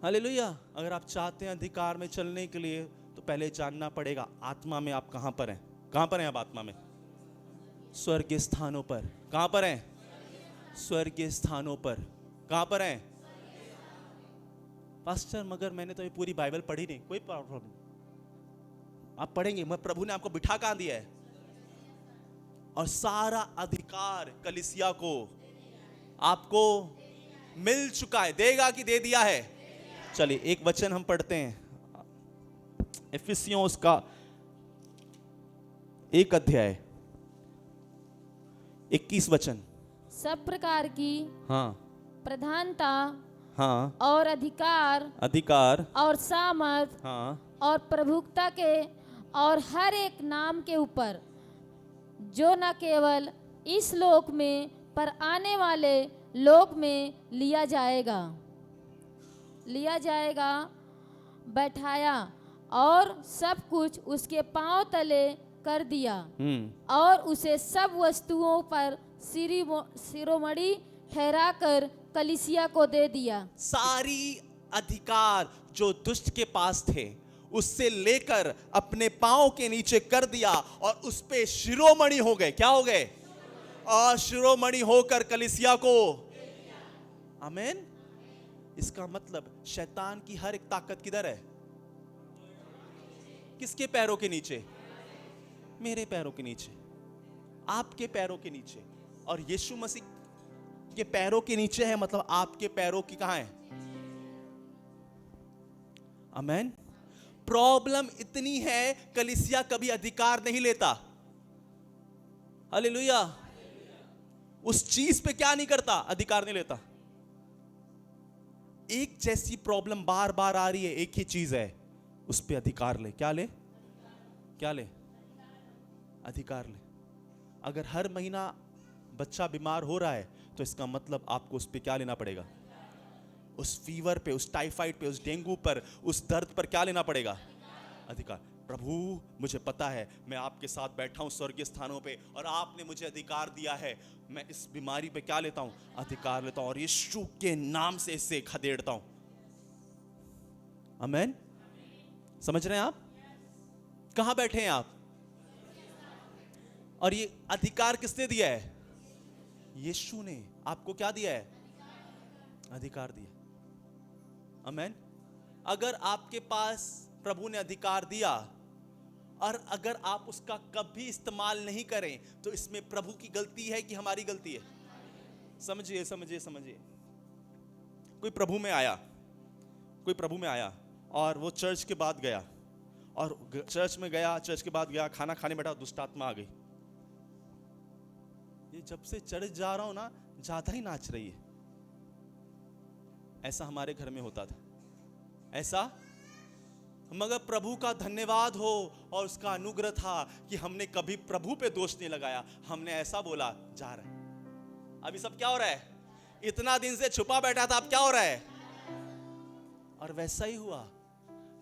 हालेलुया। अगर आप चाहते हैं अधिकार में चलने के लिए तो पहले जानना पड़ेगा आत्मा में आप कहां पर हैं। कहां पर हैं आप आत्मा में? स्वर्गीय स्थानों पर। कहां पर हैं? स्वर्गीय स्थानों पर। कहां पर हैं? पास्टर मगर मैंने तो ये पूरी बाइबल पढ़ी नहीं। कोई प्रॉब्लम, आप पढ़ेंगे। मैं प्रभु ने आपको बिठा कहां दिया है? और सारा अधिकार कलीसिया को आपको मिल चुका है। देगा कि दे दिया है? चलिए एक वचन हम पढ़ते हैं, इफिसियों उसका 1 अध्याय 21 वचन। सब प्रकार की हाँ प्रधानता, हाँ, और अधिकार और सामर्थ, हाँ, और प्रभुता के और हर एक नाम के ऊपर, जो न केवल इस लोक में पर आने वाले लोक में लिया जाएगा, बैठाया और सब कुछ उसके पांव तले कर दिया, और उसे सब वस्तुओं पर शिरोमणि ठहराकर कलीसिया को दे दिया। सारी अधिकार जो दुष्ट के पास थे उससे लेकर अपने पांव के नीचे कर दिया और उस पे शिरोमणि हो गए। क्या हो गए? और शिरोमणि होकर कलीसिया को। आमीन। इसका मतलब शैतान की हर एक ताकत किधर है? किसके पैरों के नीचे? मेरे पैरों के नीचे, आपके पैरों के नीचे। और यीशु मसीह के पैरों के नीचे है, मतलब आपके पैरों की कहां है? आमेन। प्रॉब्लम इतनी है, कलीसिया कभी अधिकार नहीं लेता। हालेलुया। उस चीज पे क्या नहीं करता? अधिकार नहीं लेता। एक जैसी प्रॉब्लम बार बार आ रही है, एक ही चीज है, उस पे अधिकार ले। क्या ले? क्या ले? अधिकार ले। अगर हर महीना बच्चा बीमार हो रहा है तो इसका मतलब आपको उस पे क्या लेना पड़ेगा? उस फीवर पे, उस टाइफाइड पे, उस डेंगू पर, उस दर्द पर क्या लेना पड़ेगा? अधिकार। प्रभु मुझे पता है, मैं आपके साथ बैठा हूं स्वर्गीय स्थानों पे, और आपने मुझे अधिकार दिया है, मैं इस बीमारी पे क्या लेता हूं? अधिकार लेता हूं, और यीशु के नाम से इसे खदेड़ता हूं। आमेन। समझ रहे हैं आप? कहां बैठे हैं आप? और ये अधिकार किसने दिया है? यीशु ने आपको क्या दिया है? अधिकार दिया। आमेन। अगर आपके पास प्रभु ने अधिकार दिया और अगर आप उसका कभी इस्तेमाल नहीं करें, तो इसमें प्रभु की गलती है कि हमारी गलती है? समझिए समझिए समझिए। कोई प्रभु में आया और वो चर्च के बाद गया, और चर्च के बाद गया, खाना खाने बैठा, दुष्ट आत्मा आ गई। ये जब से चर्च जा रहा हूं ना, ज्यादा ही नाच रही है। ऐसा हमारे घर में होता था, ऐसा। मगर प्रभु का धन्यवाद हो और उसका अनुग्रह था कि हमने कभी प्रभु पे दोष नहीं लगाया। हमने ऐसा बोला, जा रहा है। अभी सब क्या हो रहा है? इतना दिन से छुपा बैठा था, अब क्या हो रहा है? और वैसा ही हुआ।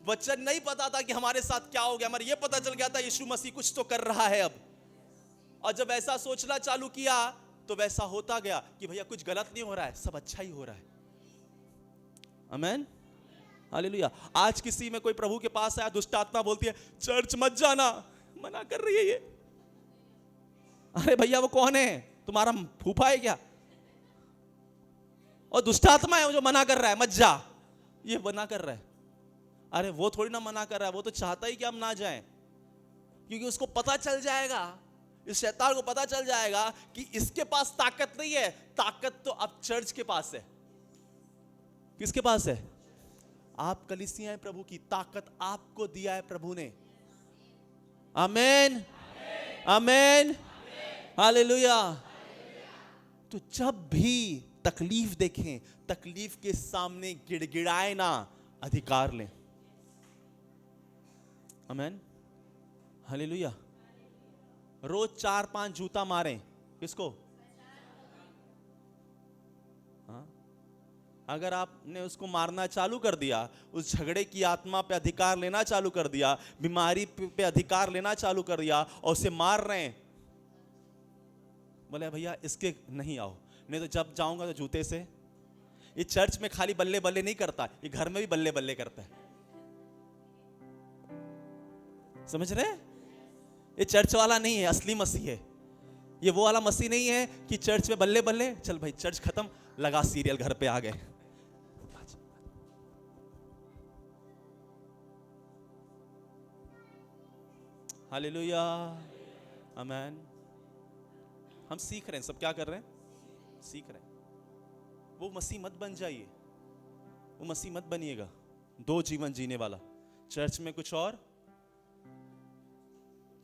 वचन नहीं पता था कि हमारे साथ क्या हो गया, मगर ये पता चल गया था यीशु मसीह कुछ तो कर रहा है अब। और जब ऐसा सोचना चालू किया तो वैसा होता गया कि भैया कुछ गलत नहीं हो रहा है, सब अच्छा ही हो रहा है। आमेन। हालेलुया। आज किसी में कोई प्रभु के पास आया, दुष्ट आत्मा बोलती है चर्च मत जाना, मना कर रही है ये। अरे भैया वो कौन है? तुम्हारा फूफा है क्या? और दुष्ट आत्मा है जो मना कर रहा है मत जा, ये मना कर रहा है। अरे वो थोड़ी ना मना कर रहा है, वो तो चाहता ही कि हम ना जाएं, क्योंकि उसको पता चल जाएगा, इस शैतान को पता चल जाएगा कि इसके पास ताकत नहीं है। ताकत तो अब चर्च के पास है। किसके पास है? आप कलीसिया है प्रभु की, ताकत आपको दिया है प्रभु ने। आमेन आमेन हालेलुया। तो जब भी तकलीफ देखें, तकलीफ के सामने गिड़गिड़ाए ना, अधिकार लें। Amen hallelujah. रोज 4-5 जूता मारें, किसको? हाँ? अगर आपने उसको मारना चालू कर दिया, उस झगड़े की आत्मा पे अधिकार लेना चालू कर दिया, बीमारी पे अधिकार लेना चालू कर दिया, और उसे मार रहे हैं, बोले भैया इसके नहीं आओ, नहीं तो जब जाऊंगा तो जूते से। ये चर्च में खाली बल्ले बल्ले नहीं करता, ये घर में भी बल्ले बल्ले करता है। समझ रहे? ये चर्च वाला नहीं है, असली मसीह है। ये वो वाला मसीह नहीं है कि चर्च में बल्ले बल्ले, चल भाई चर्च खत्म, लगा सीरियल, घर पे आ गए। Hallelujah amen. हम सीख रहे हैं, सब क्या कर रहे हैं? सीख रहे हैं। वो मसीह मत बन जाइए, वो मसीह मत बनिएगा। 2 जीवन जीने वाला, चर्च में कुछ और,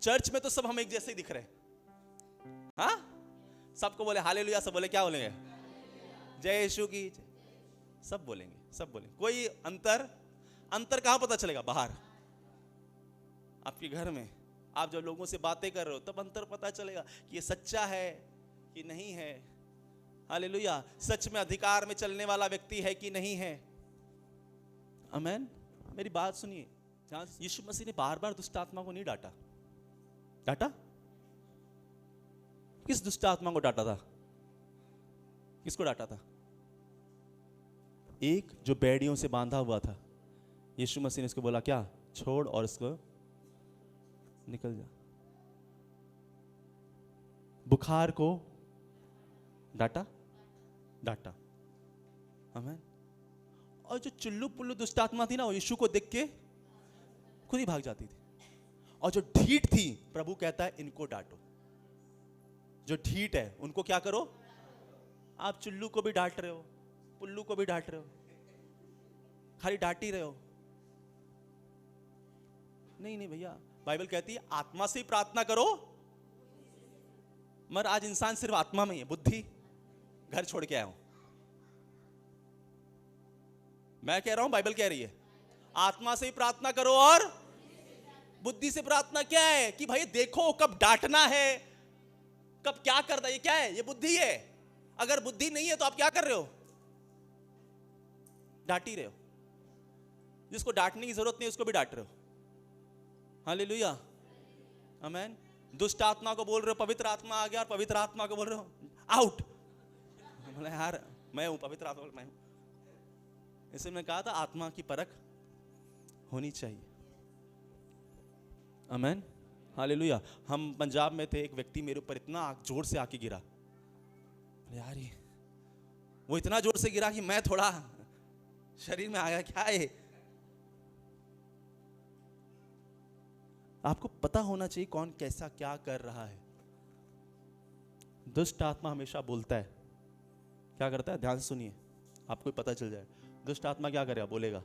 चर्च में तो सब हम एक जैसे ही दिख रहे हैं। हाँ, सबको बोले हालेलुया, सब बोले क्या बोलेंगे? जय यीशु की, सब बोलेंगे, सब बोलेंगे। कोई अंतर कहां पता चलेगा? बाहर, आपके घर में आप जब लोगों से बातें कर रहे हो तब अंतर पता चलेगा कि ये सच्चा है कि नहीं है। हालेलुया। सच में अधिकार में चलने वाला व्यक्ति है कि नहीं है। आमेन। मेरी बात सुनिए, जहां यीशु मसीह ने बार बार दुष्ट आत्मा को नहीं डांटा, किस दुष्ट आत्मा को डांटा था? किसको डांटा था? एक जो बेड़ियों से बांधा हुआ था। यीशु मसीह ने इसको बोला क्या? छोड़ और इसको निकल जा। बुखार को डांटा। आमेन। और जो चुल्लू पुल्लू दुष्ट आत्मा थी ना, वो यीशु को देख के खुद ही भाग जाती थी। और जो ढीठ थी, प्रभु कहता है इनको डांटो। जो ढीठ है उनको क्या करो? आप चुल्लू को भी डांट रहे हो, पुल्लू को भी डांट रहे हो, खाली डांट ही रहे हो। नहीं नहीं भैया, बाइबल कहती है आत्मा से ही प्रार्थना करो। मगर आज इंसान सिर्फ आत्मा में ही है, बुद्धि घर छोड़ के आया हूं। मैं कह रहा हूं, बाइबल कह रही है आत्मा से ही प्रार्थना करो और बुद्धि से प्रार्थना क्या है? कि भाई देखो कब डांटना है, कब क्या करना है। ये क्या है? ये बुद्धि है। अगर बुद्धि नहीं है तो आप क्या कर रहे हो? डांट ही रहे हो। जिसको डांटने की जरूरत नहीं उसको भी डांट रहे हो। हालेलुया, आमीन। दुष्ट आत्मा को बोल रहे हो पवित्र आत्मा आ गया, और पवित्र आत्मा को बोल रहे हो आउट। बोले यार मैं हूं पवित्र आत्मा, मैं हूं। इसलिए मैंने कहा था आत्मा की परख होनी चाहिए। आमीन, हालेलुया। हम पंजाब में थे, एक व्यक्ति मेरे ऊपर इतना जोर से आके गिरा। यार ये वो इतना जोर से गिरा कि मैं थोड़ा शरीर में आ गया। क्या है? आपको पता होना चाहिए कौन कैसा क्या कर रहा है। दुष्ट आत्मा हमेशा बोलता है। क्या करता है? ध्यान से सुनिए, आपको पता चल जाए। दुष्ट आत्मा क्या करेगा? बोलेगा।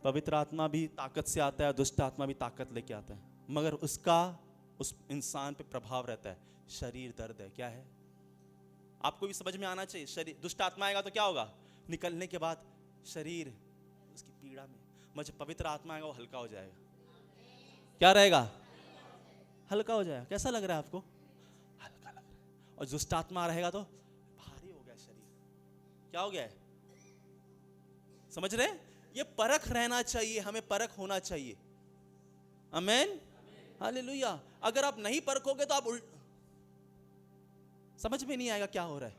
पवित्र आत्मा भी ताकत से आता है, दुष्ट आत्मा भी ताकत लेके आता है, मगर उसका उस इंसान पे प्रभाव रहता है। शरीर दर्द है। क्या है? आपको भी समझ में आना चाहिए। शरीर, दुष्ट आत्मा आएगा तो क्या होगा? निकलने के बाद शरीर उसकी पीड़ा में, जब पवित्र आत्मा आएगा वो हल्का हो जाएगा। क्या रहेगा? हल्का हो जाएगा। कैसा लग रहा है आपको? हल्का लग रहा है। और दुष्ट आत्मा रहेगा तो भारी हो गया शरीर। क्या हो गया है? समझ रहे? ये परख रहना चाहिए, हमें परख होना चाहिए। आमीन, हालेलुया। अगर आप नहीं परखोगे तो आप समझ में नहीं आएगा क्या हो रहा है।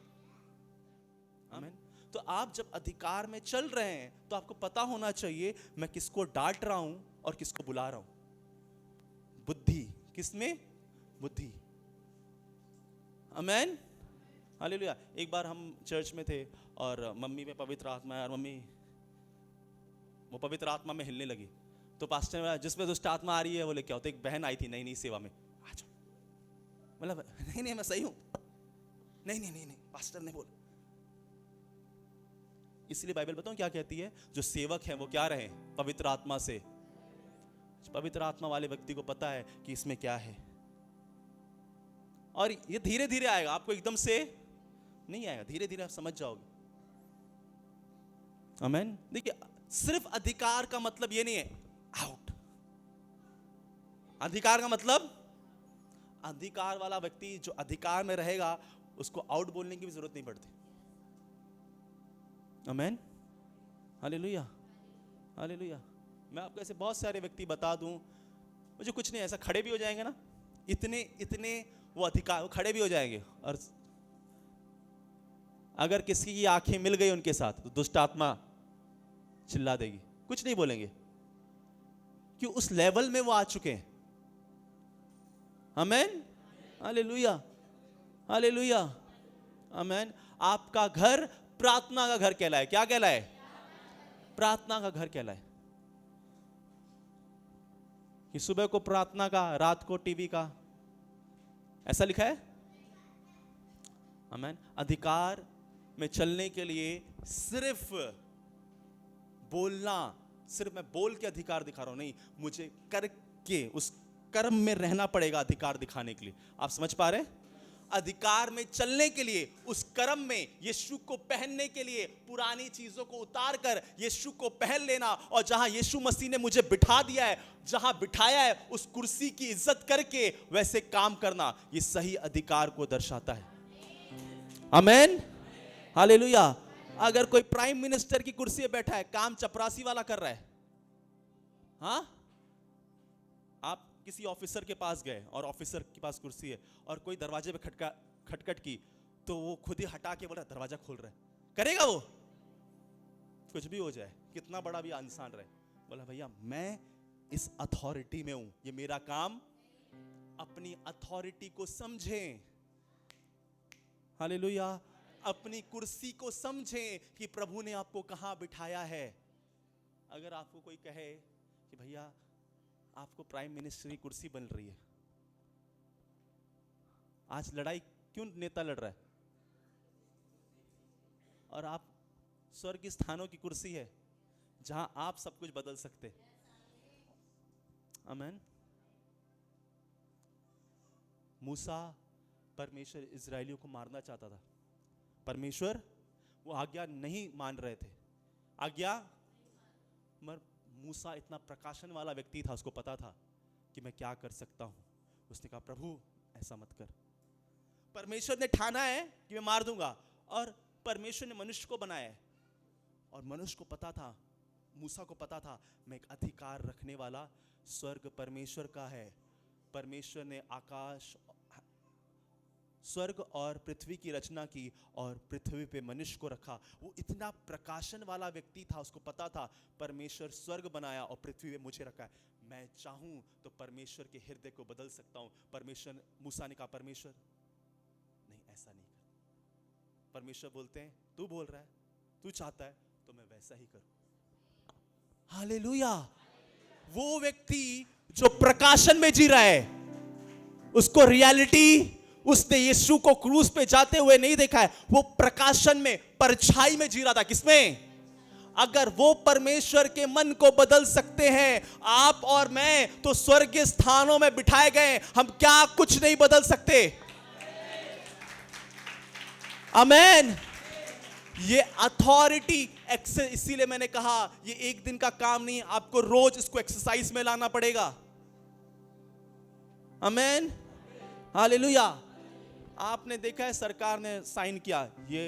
आमीन। तो आप जब अधिकार में चल रहे हैं तो आपको पता होना चाहिए मैं किसको डांट रहा हूं और किसको बुला रहा हूं। बुद्धि किसमें? बुद्धि। आमीन, हालेलुया। एक बार हम चर्च में थे और मम्मी में पवित्र आत्मा है, और मम्मी वो पवित्र आत्मा में हिलने लगी। तो पास्टर ने बोला जिसमें दुष्ट आत्मा आ रही है वो लेके आओ। तो एक बहन आई थी नई नई सेवा में, आ जाओ। मतलब नहीं नहीं मैं सही हूं। नहीं नहीं नहीं नहीं पास्टर ने बोला। इसलिए बाइबल बताऊं क्या कहती है? जो सेवक है वो क्या रहे? पवित्र आत्मा से। पवित्र आत्मा वाले व्यक्ति को पता है कि इसमें क्या है, और ये धीरे धीरे आएगा, आपको एकदम से नहीं आएगा, धीरे धीरे आप समझ जाओगे। आमीन। देखिए, सिर्फ अधिकार का मतलब ये नहीं है आउट। अधिकार का मतलब, अधिकार वाला व्यक्ति जो अधिकार में रहेगा उसको आउट बोलने की भी जरूरत नहीं पड़ती। आमीन, हालेलुया, हालेलुया। मैं आपको ऐसे बहुत सारे व्यक्ति बता दूं, मुझे कुछ नहीं, ऐसा खड़े भी हो जाएंगे ना, इतने इतने वो अधिकार, वो खड़े भी हो जाएंगे। और अगर किसी की आंखें मिल गई उनके साथ तो दुष्ट आत्मा चिल्ला देगी, कुछ नहीं बोलेंगे, क्यों? उस लेवल में वो आ चुके हैं। आमीन, हालेलुया, हालेलुया, आमीन। आपका घर प्रार्थना का घर कहलाए। क्या कहलाए? प्रार्थना का घर कहलाए। कि सुबह को प्रार्थना का, रात को टीवी का, ऐसा लिखा है? आमीन। अधिकार में चलने के लिए सिर्फ बोलना, सिर्फ मैं बोल के अधिकार दिखा रहा हूं, नहीं, मुझे करके उस कर्म में रहना पड़ेगा अधिकार दिखाने के लिए। आप समझ पा रहे हैं? अधिकार में चलने के लिए, उस कर्म में यीशु को पहनने के लिए, पुरानी चीजों को उतार कर यीशु को पहन लेना, और जहां यीशु मसीह ने मुझे बिठा दिया है, जहां बिठाया है, उस कुर्सी की इज्जत करके वैसे काम करना, ये सही अधिकार को दर्शाता है। आमीन, हालेलुया। अगर कोई प्राइम मिनिस्टर की कुर्सी पे बैठा है, काम चपरासी वाला कर रहा है, हाँ, आप किसी ऑफिसर के पास गए और ऑफिसर के पास कुर्सी है और कोई दरवाजे पे खटखट की, तो वो खुद ही हटा के बोला दरवाजा खोल रहा है, करेगा वो? कुछ भी हो जाए, कितना बड़ा भी इंसान रहे, बोला भैया मैं इस अथॉरिटी में हूं, ये मेरा काम। अपनी अथॉरिटी को समझें। हालेलुया। अपनी कुर्सी को समझें कि प्रभु ने आपको कहां बिठाया है। अगर आपको कोई कहे कि भैया आपको प्राइम मिनिस्टर की कुर्सी बन रही है। आज लड़ाई क्यों नेता लड़ रहा है? और आप स्वर्ग के स्थानों की कुर्सी है जहां आप सब कुछ बदल सकते। आमीन। मूसा, परमेश्वर इजरायलियों को मारना चाहता था, परमेश्वर वो आज्ञा नहीं मान रहे थे, आज्ञा। मगर मूसा इतना प्रकाशन वाला व्यक्ति था, उसको पता था कि मैं क्या कर सकता हूं। उसने कहा प्रभु ऐसा मत कर। परमेश्वर ने ठाना है कि मैं मार दूंगा, और परमेश्वर ने मनुष्य को बनाया है, और मनुष्य को पता था, मूसा को पता था, मैं एक अधिकार रखने वाला स्वर्ग परमेश्वर का है। परमेश्वर ने आकाश, स्वर्ग और पृथ्वी की रचना की और पृथ्वी पे मनुष्य को रखा। वो इतना प्रकाशन वाला व्यक्ति था, उसको पता था परमेश्वर स्वर्ग बनाया और पृथ्वी पे मुझे रखा है, मैं चाहूं तो परमेश्वर के हृदय को बदल सकता हूं। परमेश्वर, मूसा ने कहा परमेश्वर नहीं, ऐसा नहीं कर। परमेश्वर बोलते हैं तू बोल रहा है, तू चाहता है तो मैं वैसा ही करूं। हालेलुया। वो व्यक्ति जो प्रकाशन में जी रहा है, उसको रियलिटी, उसने यीशु को क्रूस पे जाते हुए नहीं देखा है, वो प्रकाशन में, परछाई में जी रहा था। किसमें? अगर वो परमेश्वर के मन को बदल सकते हैं, आप और मैं तो स्वर्गीय स्थानों में बिठाए गए, हम क्या कुछ नहीं बदल सकते? आमेन। ये अथॉरिटी, इसीलिए मैंने कहा ये एक दिन का काम नहीं, आपको रोज इसको एक्सरसाइज में लाना पड़ेगा। आमेन, हालेलुया। आपने देखा है सरकार ने साइन किया, ये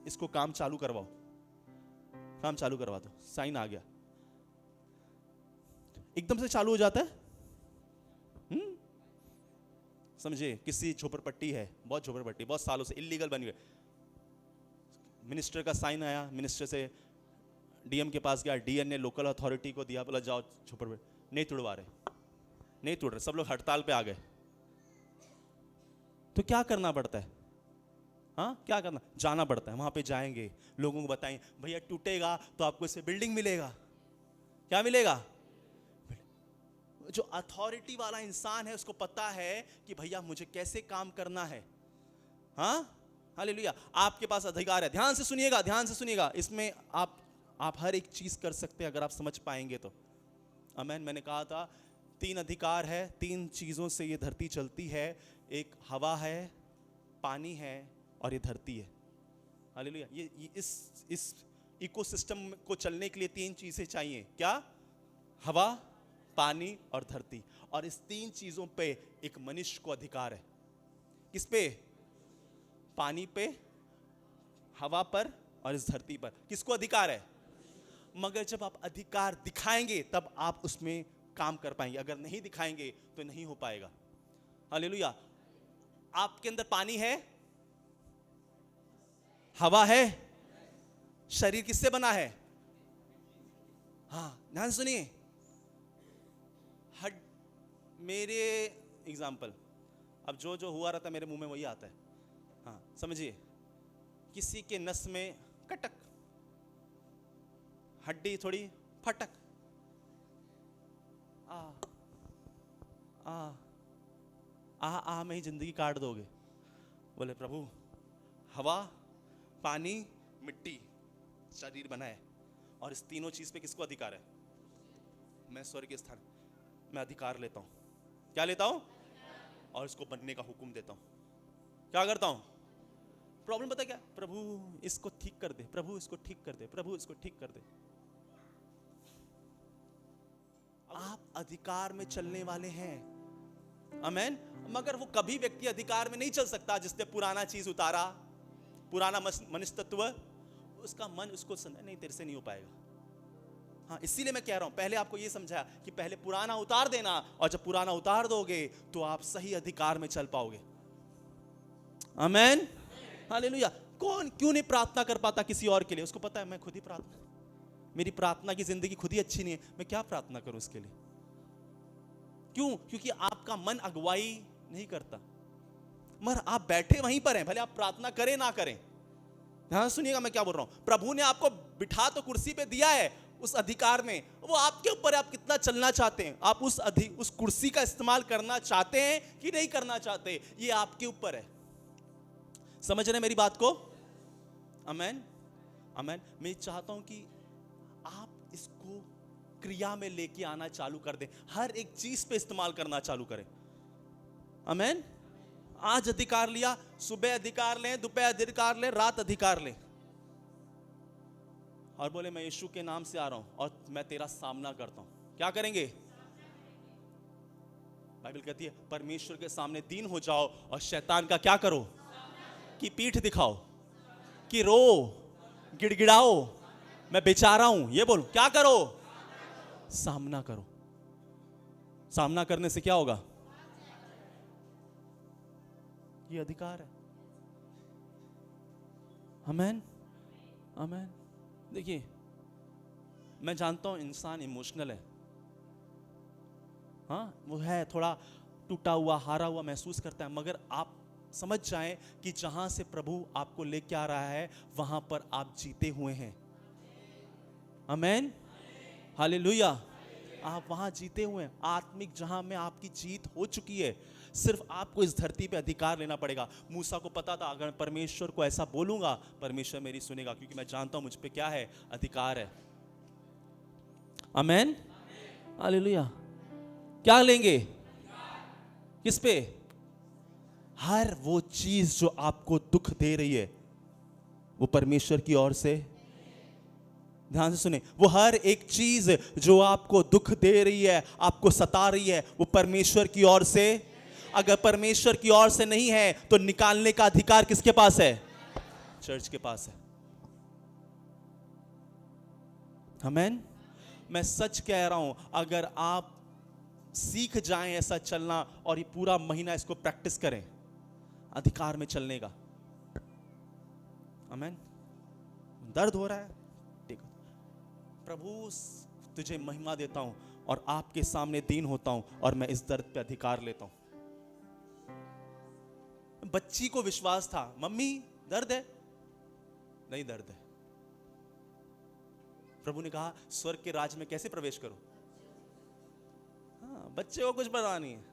इसको काम चालू करवाओ, काम चालू करवा दो, साइन आ गया, एकदम से चालू हो जाता है। समझे? किसी झोपड़पट्टी है, बहुत झोपड़पट्टी, बहुत सालों से इलीगल बन गए, मिनिस्टर का साइन आया, मिनिस्टर से डीएम के पास गया, डीएम ने लोकल अथॉरिटी को दिया, बोला जाओ झोपड़पट्टी, नहीं तोड़वा रहे, नहीं तोड़ रहे, सब लोग हड़ताल पे आ गए। तो क्या करना पड़ता है? हाँ, क्या करना? जाना पड़ता है, वहां पे जाएंगे, लोगों को बताएं भैया टूटेगा तो आपको इससे बिल्डिंग मिलेगा। क्या मिलेगा? जो अथॉरिटी वाला इंसान है उसको पता है कि भैया मुझे कैसे काम करना है। हाँ, हालेलुया। आपके पास अधिकार है, ध्यान से सुनिएगा, ध्यान से सुनिएगा, इसमें आप हर एक चीज कर सकते हैं अगर आप समझ पाएंगे तो। आमीन। मैंने कहा था 3 अधिकार है, 3 चीजों से ये धरती चलती है, एक हवा है, पानी है और ये धरती है। हालेलुया। ये इस इकोसिस्टम को चलने के लिए 3 चीजें चाहिए। क्या? हवा, पानी और धरती। और इस 3 चीजों पे एक मनुष्य को अधिकार है। किस पे? पानी पे, हवा पर और इस धरती पर। किसको अधिकार है? मगर जब आप अधिकार दिखाएंगे तब आप उसमें काम कर पाएंगे, अगर नहीं दिखाएंगे तो नहीं हो पाएगा। हालेलुया। आपके अंदर पानी है, हवा है, शरीर किससे बना है? हाँ, ध्यान सुनिए। मेरे एग्जाम्पल, अब जो हुआ रहता है मेरे मुंह में वही आता है। हाँ, समझिए, किसी के नस में कटक, हड्डी थोड़ी फटक, आ में ही जिंदगी काट दोगे। बोले प्रभु, हवा, पानी, मिट्टी शरीर बना है, और इस तीनों चीज पे किसको अधिकार है? मैं स्वर्गीय स्थान, मैं अधिकार लेता हूं। क्या लेता हूं? और इसको बनने का हुक्म देता हूं। क्या करता हूं? प्रॉब्लम पता क्या? प्रभु इसको ठीक कर दे, प्रभु इसको ठीक कर दे, प्रभु इसको ठीक कर दे। आप अधिकार में चलने वाले हैं। आमेन। मगर वो कभी व्यक्ति अधिकार में नहीं चल सकता जिसने पुराना चीज उतारा, पुराना मनुष्य तत्व, उसका मन उसको नहीं, तेरे से नहीं हो पाएगा। हाँ, इसीलिए मैं कह रहा हूं, पहले आपको यह समझाया कि पहले पुराना उतार देना, और जब पुराना उतार दोगे तो आप सही अधिकार में चल पाओगे। आमेन, हालेलुया। कौन क्यों नहीं प्रार्थना कर पाता किसी और के लिए? उसको पता है मैं खुद ही प्रार्थना, मेरी प्रार्थना की जिंदगी खुद ही अच्छी नहीं है, मैं क्या प्रार्थना करूं उसके लिए? क्यों? क्योंकि आपका मन अगुवाई नहीं करता। मगर आप बैठे वहीं पर हैं, भले आप प्रार्थना करें ना करें। ध्यान सुनिएगा मैं क्या बोल रहा हूं। प्रभु ने आपको बिठा तो कुर्सी पे दिया है, उस अधिकार में, वो आपके ऊपर है, आप कितना चलना चाहते हैं। आप उस कुर्सी का इस्तेमाल करना चाहते हैं कि नहीं करना चाहते, ये आपके ऊपर है। समझ रहे मेरी बात को? आमेन, आमेन। मैं चाहता हूं कि आप इसको क्रिया में लेके आना चालू कर दें, हर एक चीज पे इस्तेमाल करना चालू करें। आमेन। आज अधिकार लिया, सुबह अधिकार लें, दोपहर अधिकार लें, रात अधिकार लें, और बोले मैं यीशु के नाम से आ रहा हूं और मैं तेरा सामना करता हूं। क्या करेंगे? बाइबल कहती है परमेश्वर के सामने दीन हो जाओ और शैतान का क्या करो? कि पीठ दिखाओ, कि रो, गिड़गिड़ाओ, मैं बेचारा हूं, ये बोलो। क्या करो? सामना करो। सामना करने से क्या होगा? ये अधिकार है। आमेन, आमेन। देखिए, मैं जानता हूं इंसान इमोशनल है, हाँ वो है, थोड़ा टूटा हुआ, हारा हुआ महसूस करता है, मगर आप समझ जाएं कि जहां से प्रभु आपको लेके आ रहा है वहां पर आप जीते हुए हैं। आमेन, हालेलुया। आप वहां जीते हुए हैं, आत्मिक जहां में आपकी जीत हो चुकी है। सिर्फ आपको इस धरती पे अधिकार लेना पड़ेगा। मूसा को पता था अगर परमेश्वर को ऐसा बोलूंगा परमेश्वर मेरी सुनेगा, क्योंकि मैं जानता हूं मुझ पे क्या है? अधिकार है। आमेन, हालेलुया। क्या लेंगे? किस पे? हर वो चीज जो आपको दुख दे रही है वो परमेश्वर की ओर से, ध्यान से सुने, वो हर एक चीज जो आपको दुख दे रही है, आपको सता रही है, वो परमेश्वर की ओर से। अगर परमेश्वर की ओर से नहीं है तो निकालने का अधिकार किसके पास है? चर्च के पास है। आमेन। मैं सच कह रहा हूं, अगर आप सीख जाएं ऐसा चलना और ये पूरा महीना इसको प्रैक्टिस करें अधिकार में चलने का। आमेन। दर्द हो रहा है, देखो, प्रभु तुझे महिमा देता हूं और आपके सामने दीन होता हूं और मैं इस दर्द पे अधिकार लेता हूं। बच्ची को विश्वास था, मम्मी दर्द है? नहीं दर्द है। प्रभु ने कहा स्वर्ग के राज में कैसे प्रवेश करो? हाँ, बच्चे को कुछ पता नहीं है,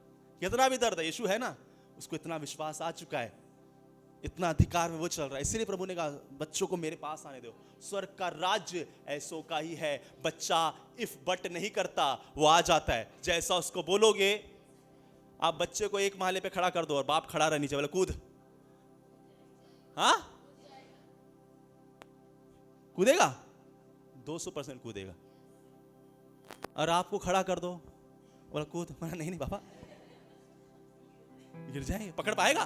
कितना भी दर्द है, यीशु है ना, उसको इतना विश्वास आ चुका है, इतना अधिकार में वो चल रहा है। इसीलिए प्रभु ने कहा बच्चों को मेरे पास आने दो, स्वर्ग का राज्य ऐसों का ही है। बच्चा इफ बट नहीं करता, वो आ जाता है। जैसा उसको बोलोगे, आप बच्चे को एक महले पे खड़ा कर दो और बाप खड़ा रह नीचे, बोले कूद, हाँ कूदेगा, 200% कूदेगा। और आपको खड़ा कर दो, बोला कूद, नहीं नहीं पापा, गिर जाएंगे, पकड़ पाएगा?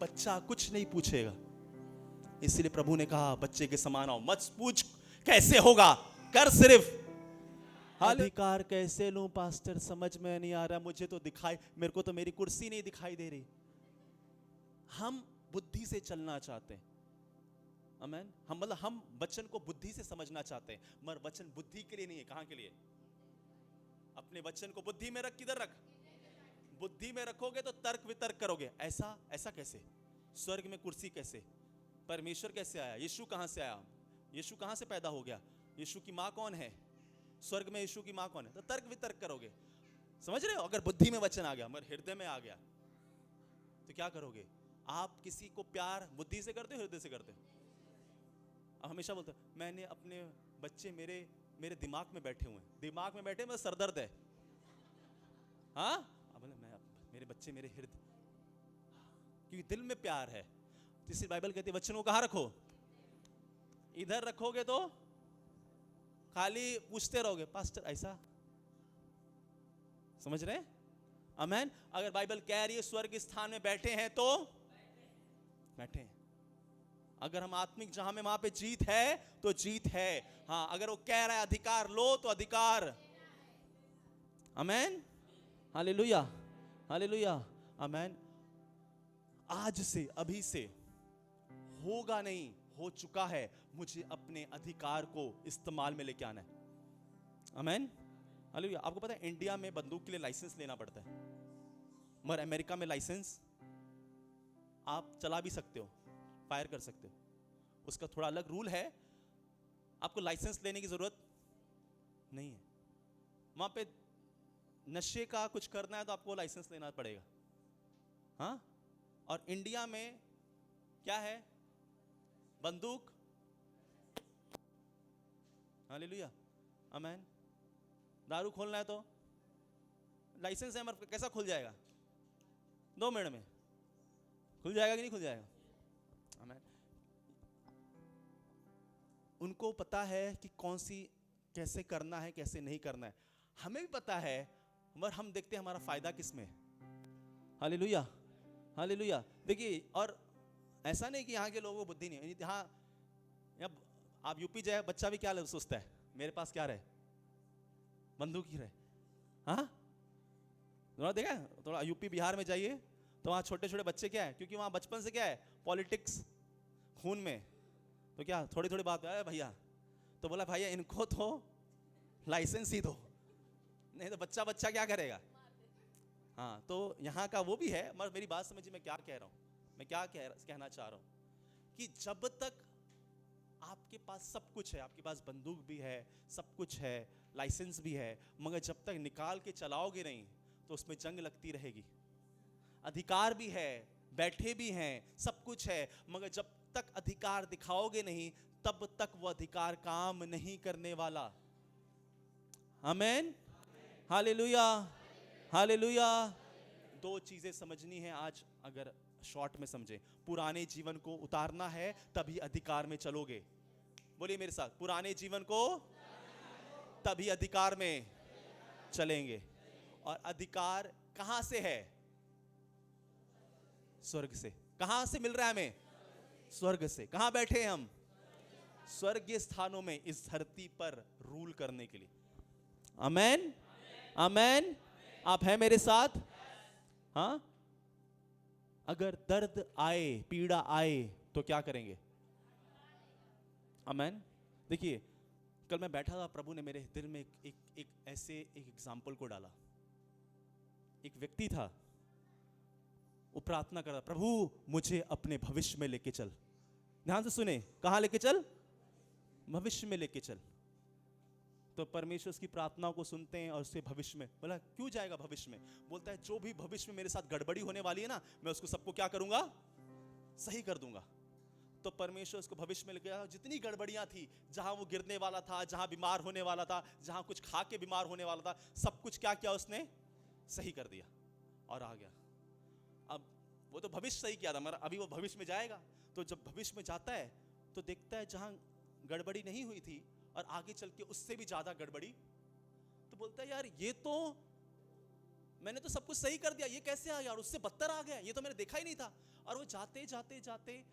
बच्चा कुछ नहीं पूछेगा। इसलिए प्रभु ने कहा बच्चे के समान आओ, मत पूछ कैसे होगा, कर सिर्फ। अधिकार कैसे लूं पास्टर, समझ में नहीं आ रहा, मुझे तो दिखाई, मेरे को तो मेरी कुर्सी नहीं दिखाई दे रही। हम बुद्धि से चलना चाहते हैं। आमेन। हम वचन को बुद्धि से समझना चाहते हैं, मगर वचन बुद्धि के लिए नहीं है। कहां के लिए? अपने वचन को बुद्धि में रख। किधर रख? बुद्धि में रखोगे तो तर्क वितर्क करोगे। ऐसा कैसे? स्वर्ग में कुर्सी कैसे? परमेश्वर कैसे आया? यीशु कहां से आया? यीशु कहां से पैदा हो गया? यीशु की मां कौन है? स्वर्ग में यीशु की मां कौन है? तो तर्क वितर्क करोगे। समझ रहे हो? अगर बुद्धि में वचन आ गया मगर हृदय में आ गया तो क्या करोगे? आप किसी को प्यार बुद्धि से करते हो, हृदय से करते हो? आप हमेशा बोलते हो मैंने अपने बच्चे मेरे दिमाग में बैठे हुए हैं, दिमाग में बैठे, मेरा सरदर्द है। हाँ, मेरे बच्चे मेरे हृदय, क्योंकि दिल में प्यार है। इसलिए बाइबल कहती है वचन को कहां रखो? इधर रखोगे तो खाली पूछते रहोगे पास्टर ऐसा, समझ रहे? आमेन। अगर बाइबल कह रही है स्वर्ग स्थान में बैठे हैं तो बैठे हैं। अगर हम आत्मिक जहां में वहां पे जीत है तो जीत है। हाँ, अगर वो कह रहा है अधिकार लो तो अधिकार। आमेन, हालेलुया, हालेलुया, आमेन। आज से, अभी से होगा नहीं, हो चुका है। मुझे अपने अधिकार को इस्तेमाल में लेके आना है। आमेन, हालेलुया। आपको पता है इंडिया में बंदूक के लिए लाइसेंस लेना पड़ता है, मगर अमेरिका में लाइसेंस आप चला भी सकते हो, फायर कर सकते हो। उसका थोड़ा अलग रूल है, आपको लाइसेंस लेने की जरूरत नहीं है। वहां पे नशे का कुछ करना है तो आपको लाइसेंस लेना पड़ेगा। हाँ, और इंडिया में क्या है? बंदूक। हालेलुया, आमीन। दारू खोलना है तो लाइसेंस है, मगर कैसा खुल जाएगा? 2 मिनट में खुल जाएगा कि नहीं खुल जाएगा? आमीन। उनको पता है कि कौन सी कैसे करना है, कैसे नहीं करना है। हमें भी पता है, मगर हम देखते हैं हमारा फायदा किस में। Hallelujah, hallelujah. देखिए, और ऐसा नहीं कि यहाँ के लोगों को बुद्धि नहीं है। यहाँ आप यूपी जाए, बच्चा भी क्या सोचता है, मेरे पास क्या रहे? बंदूक ही रहे। हाँ, थोड़ा देखा, थोड़ा यूपी बिहार में जाइए तो वहाँ छोटे छोटे बच्चे क्या है, क्योंकि वहाँ बचपन से क्या है, पॉलिटिक्स खून में। तो क्या थोड़ी थोड़ी बात है भैया, तो बोला भैया इनको तो लाइसेंस ही दो, नहीं तो बच्चा बच्चा क्या करेगा। हाँ, तो यहाँ का वो भी है, मगर मेरी बात समझिए मैं क्या कह रहा हूँ। मैं क्या कहना चाह रहा हूँ कि जब तक आपके पास सब कुछ है, आपके पास बंदूक भी है, सब कुछ है, लाइसेंस भी है, मगर जब तक निकाल के चलाओगे नहीं तो उसमें जंग लगती रहेगी। अधिकार भी है, बैठे भी हैं, सब कुछ है, मगर जब तक अधिकार दिखाओगे नहीं तब तक वो अधिकार काम नहीं करने वाला। आमीन, हालेलुया, हालेलुया। 2 चीजें समझनी है आज, अगर शॉर्ट में समझे। पुराने जीवन को उतारना है तभी अधिकार में चलोगे। बोलिए मेरे साथ, पुराने जीवन को तभी अधिकार में चलेंगे। और अधिकार कहां से है? स्वर्ग से। कहां से मिल रहा है हमें? स्वर्ग से। कहां बैठे हैं हम? स्वर्गीय स्थानों में, इस धरती पर रूल करने के लिए। आमीन, आमीन। आप हैं मेरे साथ? हाँ, अगर दर्द आए, पीड़ा आए तो क्या करेंगे? आमीन। देखिए, कल मैं बैठा था, प्रभु ने मेरे दिल में एक ऐसे एक एग्जाम्पल को डाला। एक व्यक्ति था, वो प्रार्थना कर रहा, प्रभु मुझे अपने भविष्य में लेके चल। ध्यान से सुने, कहां लेके चल? भविष्य में लेके चल। तो परमेश्वर उसकी प्रार्थनाओं को सुनते हैं और उससे भविष्य में। बोला क्यों जाएगा भविष्य में? बोलता है जो भी भविष्य में मेरे साथ गड़बड़ी होने वाली है ना, मैं उसको सबको क्या करूंगा? सही कर दूंगा। तो परमेश्वर उसको भविष्य में ले गया, जितनी गड़बड़ियां थी, जहां वो गिरने वाला था, जहां बीमार होने वाला था, जहां कुछ खा के बीमार होने वाला था, सब कुछ क्या किया उसने? सही कर दिया और आ गया। अब वो तो भविष्य सही किया था, मगर अभी वो भविष्य में जाएगा। तो जब भविष्य में जाता है तो देखता है जहां गड़बड़ी नहीं हुई थी और आगे चल के उससे भी ज्यादा गड़बड़ी। तो बोलता है यार ये तो मैंने तो सब कुछ सही कर दिया, ये कैसे आ गया? और उससे बदतर आ गया, ये तो मैंने देखा ही नहीं था। और वो जाते जाते जाते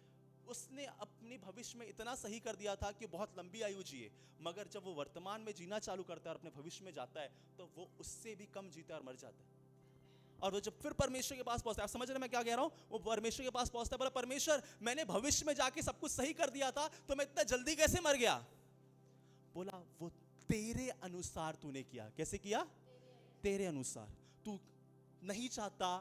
उसने अपने भविष्य में इतना सही कर दिया था कि बहुत लंबी आयु जिए। मगर जब वो वर्तमान में जीना चालू करता है और अपने भविष्य में जाता है तो वो उससे भी कम जीता है और मर जाता है। और वो जब फिर परमेश्वर के पास पहुंचता है, आप समझ रहे मैं क्या कह रहा हूं? वो परमेश्वर के पास पहुंचता है, बोला परमेश्वर मैंने भविष्य में जाके सब कुछ सही कर दिया था, तो मैं इतना जल्दी कैसे मर गया? बोला वो तेरे अनुसार तूने किया। कैसे किया? तेरे अनुसार। तू नहीं चाहता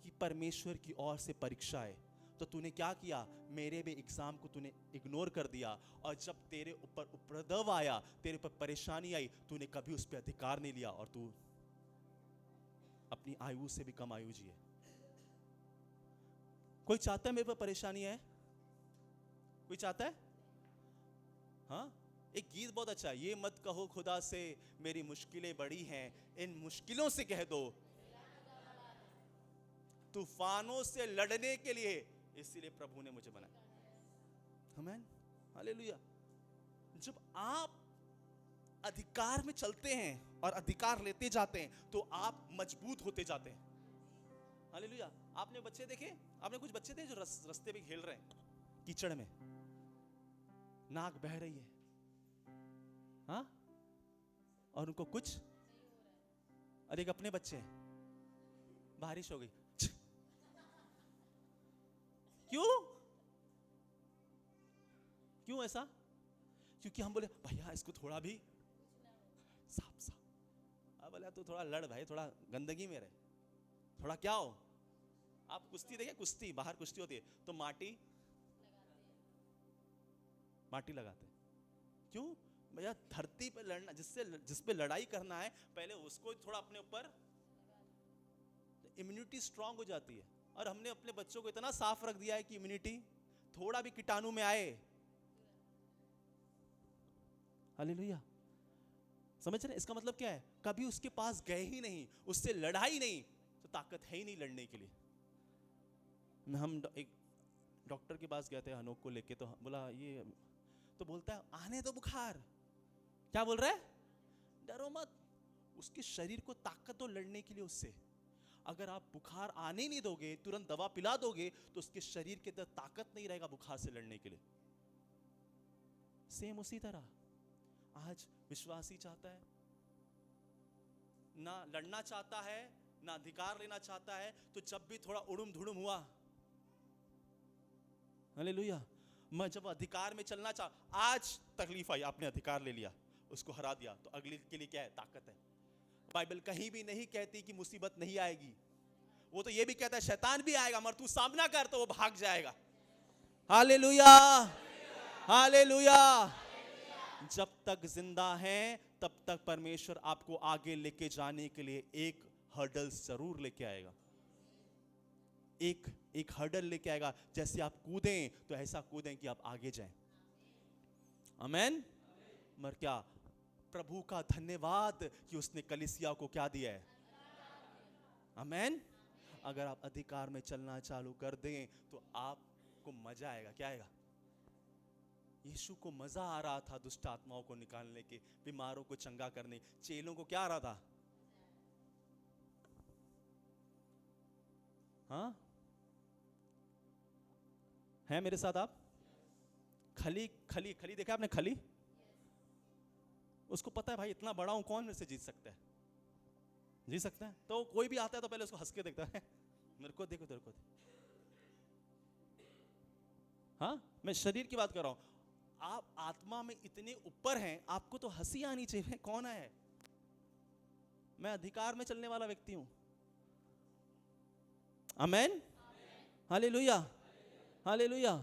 कि परमेश्वर की ओर से परीक्षा है, तो तूने क्या किया? मेरे भी एग्जाम को तूने इग्नोर कर दिया। और जब तेरे ऊपर उपद्रव आया, तेरे ऊपर परेशानी आई, तूने कभी उस पर अधिकार नहीं लिया और तू अपनी आयु से भी कम आयु जिए। कोई चाहता है मेरे पर परेशानी है? कोई चाहता है? हाँ, एक गीत बहुत अच्छा है, ये मत कहो खुदा से मेरी मुश्किलें बड़ी हैं, इन मुश्किलों से कह दो तूफानों से लड़ने के लिए इसीलिए प्रभु ने मुझे बनाया। आमीन, हालेलुया। जब आप अधिकार में चलते हैं और अधिकार लेते जाते हैं तो आप मजबूत होते जाते हैं। हालेलुया। आपने बच्चे देखे? आपने कुछ बच्चे थे जो रास्ते पे खेल रहे हैं कीचड़ में, नाक बह रही है, हाँ, और उनको कुछ, और एक अपने बच्चे हैं, बारिश हो गई, क्यों ऐसा? क्योंकि हम बोले भैया इसको थोड़ा भी साफ। अब बोला तो थोड़ा लड़ भाई, थोड़ा गंदगी में रहे, थोड़ा क्या हो। आप कुश्ती देखे, कुश्ती बाहर कुश्ती होती है तो माटी लगाते। क्यों? भैया धरती पे लड़ना, जिस पे लड़ाई करना है, पहले उसको थोड़ा अपने ऊपर, इम्यूनिटी स्ट्रांग हो जाती है। और हमने अपने बच्चों को इतना साफ रख दिया है कि इम्यूनिटी थोड़ा भी कीटाणु में आए, हालेलुया, समझ रहे? इसका मतलब क्या है? कभी उसके पास गए ही नहीं, उससे लड़ा ही नहीं, तो ताकत है ही नहीं लड़ने के लिए। हम एक डॉक्टर के पास गए थे अनोख को लेके, तो बोला ये, तो बोलता है आने दो बुखार। क्या बोल रहा है? डरो मत, उसके शरीर को ताकत दो लड़ने के लिए उससे। अगर आप बुखार आने नहीं दोगे, तुरंत दवा पिला दोगे, तो उसके शरीर के अंदर ताकत नहीं रहेगा बुखार से लड़ने के लिए। सेम उसी तरह आज विश्वासी चाहता है, ना लड़ना चाहता है, ना अधिकार लेना चाहता है, तो जब भी थोड़ा उड़ुम धुड़ुम हुआ, हालेलुया, मैं जब अधिकार में चलना आज तकलीफ आई, आपने अधिकार ले लिया, उसको हरा दिया, तो अगले के लिए क्या है? ताकत है। बाइबल कहीं भी नहीं कहती कि मुसीबत नहीं आएगी, वो तो ये भी कहता है शैतान भी आएगा, मगर तू सामना कर तो वो भाग जाएगा। Hallelujah, hallelujah. जब तक जिंदा हैं तब तक परमेश्वर आपको आगे लेके जाने के लिए एक हर्डल्स जरूर लेके आएगा, एक हर्डल लेके आएगा। जैसे आप कूदें तो ऐसा कूदें कि आप आगे जाएं। आमेन। मगर क्या, प्रभु का धन्यवाद कि उसने कलीसिया को क्या दिया है? आमेन। अगर आप अधिकार में चलना चालू कर दें तो आपको मजा आएगा। क्या आएगा? यीशु को मजा आ रहा था दुष्ट आत्माओं को निकालने के, बीमारों को चंगा करने। चेलों को क्या आ रहा था? हाँ, है मेरे साथ आप? खली खली खली देखा आपने? खली, उसको पता है भाई इतना बड़ा हूं, कौन मेरे से जीत सकता है? जीत सकता है? तो कोई भी आता है तो पहले उसको हंस के देखता है, मेरे को देखो, तेरे को। हाँ, मैं शरीर की बात कर रहा हूं। आप आत्मा में इतने ऊपर हैं, आपको तो हंसी आनी चाहिए। कौन है? मैं अधिकार में चलने वाला व्यक्ति हूं। आमेन, हालेलुया, हालेलुया।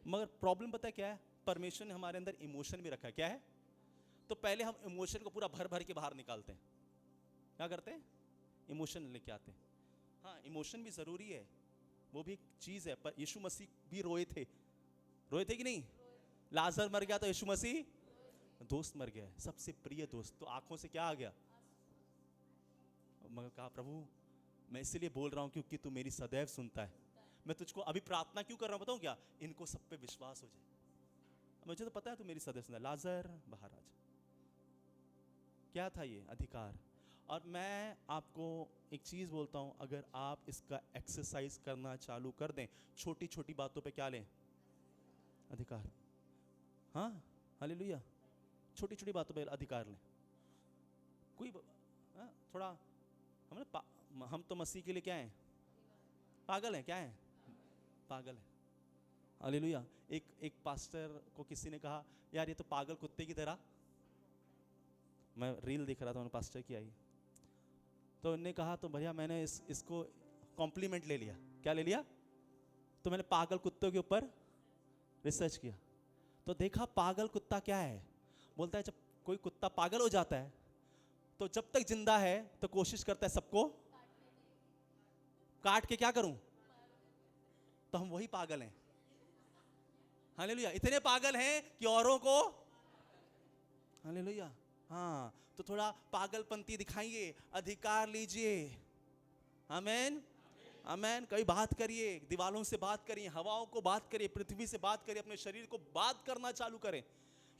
मगर प्रॉब्लम पता है क्या है? परमेश्वर ने हमारे अंदर इमोशन भी रखा है। क्या है? तो पहले हम इमोशन को पूरा भर भर के बाहर निकालते हैं। क्या करते हैं? इमोशन लेके आते हैं। हाँ, इमोशन भी जरूरी है, वो भी एक चीज है। पर यीशु मसीह भी रोए थे। रोए थे कि नहीं? लाजर मर गया तो यीशु मसीह, दोस्त मर गया, सबसे प्रिय दोस्त, तो आंखों से क्या आ गया? मगर कहा प्रभु मैं इसलिए बोल रहा हूं क्योंकि तू मेरी सदैव सुनता है। मैं तुझको अभी प्रार्थना क्यों कर रहा हूं बताऊं क्या? इनको सब पे विश्वास हो जाए। मुझे तो पता है तू मेरी सदैव सुनता है। लाजर बाहर आ जा। क्या था ये? अधिकार। और मैं आपको एक चीज बोलता हूं, अगर आप इसका एक्सरसाइज करना चालू कर दें, छोटी छोटी बातों पे क्या लें? अधिकार। हाँ, हालेलुया। छोटी छोटी बातों पे अधिकार लें। कोई थोड़ा हम तो मसीह के लिए क्या हैं? पागल हैं। क्या हैं? पागल है। हालेलुया। एक पास्टर को किसी ने कहा यार ये तो पागल कुत्ते की तरह, मैं रील देख रहा था, पास्टर की आई, तो उन्होंने कहा तो भैया मैंने इसको कॉम्प्लीमेंट ले लिया। क्या ले लिया? तो मैंने पागल कुत्तों के ऊपर रिसर्च किया, तो देखा पागल कुत्ता क्या है। बोलता है जब कोई कुत्ता पागल हो जाता है तो जब तक जिंदा है तो कोशिश करता है सबको काट के क्या करूं। तो हम वही पागल हैं। हालेलुया। इतने पागल हैं कि औरों को, हालेलुया, हाँ, तो थोड़ा पागलपंती दिखाइए, अधिकार लीजिए। आमेन, आमेन। कभी बात करिए, दीवालों से बात करिए, हवाओं को बात करिए, पृथ्वी से बात करिए, अपने शरीर को बात करना चालू करें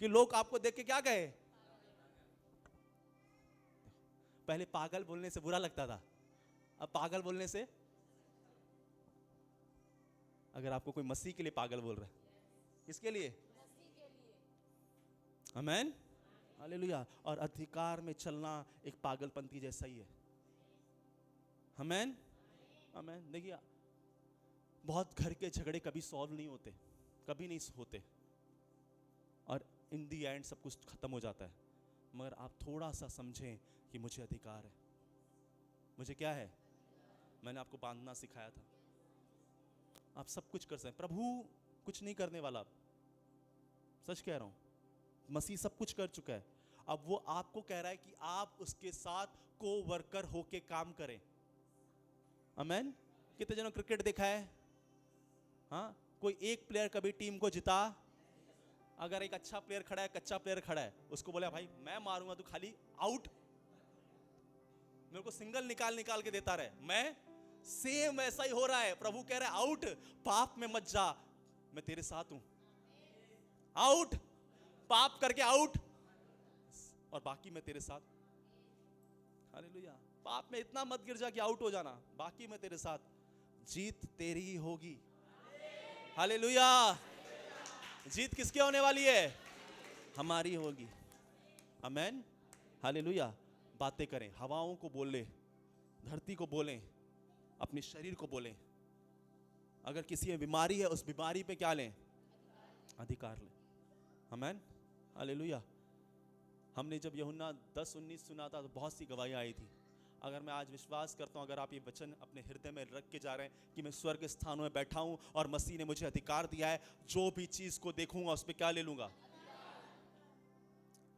कि लोग आपको देख के क्या कहे। पहले पागल बोलने से बुरा लगता था, अब पागल बोलने से, अगर आपको कोई मसीह के लिए पागल बोल रहा है, किसके लिए? आमेन, हालेलुया। और अधिकार में चलना एक पागलपंती जैसा ही है। आमेन, आमेन। देखिए बहुत घर के झगड़े कभी सॉल्व नहीं होते, कभी नहीं होते, और इन दी एंड सब कुछ खत्म हो जाता है। मगर आप थोड़ा सा समझें कि मुझे अधिकार है। मुझे क्या है? मैंने आपको बांधना सिखाया था, आप सब कुछ कर सकते हैं। प्रभु कुछ नहीं करने वाला, सच कह रहा हूं, मसीह सब कुछ कर चुका है। अब वो आपको कह रहा है कि आप उसके साथ को वर्कर होके काम करें। आमेन। कितने जनों क्रिकेट देखा है? हाँ, कोई एक प्लेयर कभी टीम को जिता? अगर एक अच्छा प्लेयर खड़ा है, कच्चा प्लेयर खड़ा है, उसको बोला भाई मैं मारूंगा, तू खाली आउट, मेरे को सिंगल निकाल निकाल के देता रहे, मैं सेम ऐसा ही हो रहा है। प्रभु कह रहा है आउट, पाप में मत जा, मैं तेरे साथ हूं। आउट, पाप करके आउट, और बाकी मैं तेरे साथ। हालेलुया। पाप में इतना मत गिर जा कि आउट हो जाना, बाकी मैं तेरे साथ। जीत तेरी ही होगी। हालेलुया। जीत किसकी होने वाली है? हमारी होगी। आमेन। हालेलुया। बातें करें, हवाओं को बोले, धरती को बोलें, अपने शरीर को बोलें। अगर किसी में बीमारी है, उस बीमारी पे क्या लें? अधिकार लें। आमेन। हालेलुया। हमने जब यूहन्ना 10:19 सुना था तो बहुत सी गवाहियां आई थी। अगर मैं आज विश्वास करता हूं, अगर आप ये वचन अपने हृदय में रख के जा रहे हैं कि मैं स्वर्ग स्थानों में बैठा हूं और मसीह ने मुझे अधिकार दिया है, जो भी चीज को देखूंगा उस पर क्या ले लूंगा?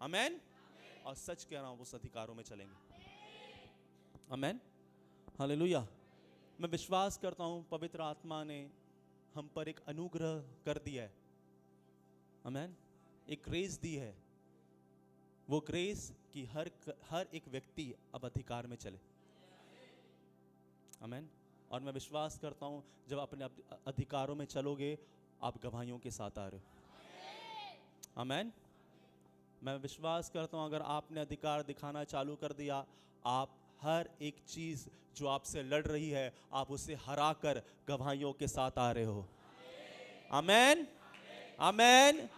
आमेन। और सच कह रहा हूं, उस अधिकारों में चलेंगे। आमेन। हालेलुया। मैं विश्वास करता हूं पवित्र आत्मा ने हम पर एक अनुग्रह कर दिया है। आमेन। एक ग्रेस दी है। वो ग्रेस कि हर एक व्यक्ति अब अधिकार में चले। आमेन। और मैं विश्वास करता हूं जब अपने अधिकारों में चलोगे, आप गवाहियों के साथ आ रहे हो। आमेन। मैं विश्वास करता हूं अगर आपने अधिकार दिखाना चालू कर दिया, आप हर एक चीज जो आपसे लड़ रही है, आप उसे हराकर गवाहियों के साथ आ रहे हो। आमेन। आमेन।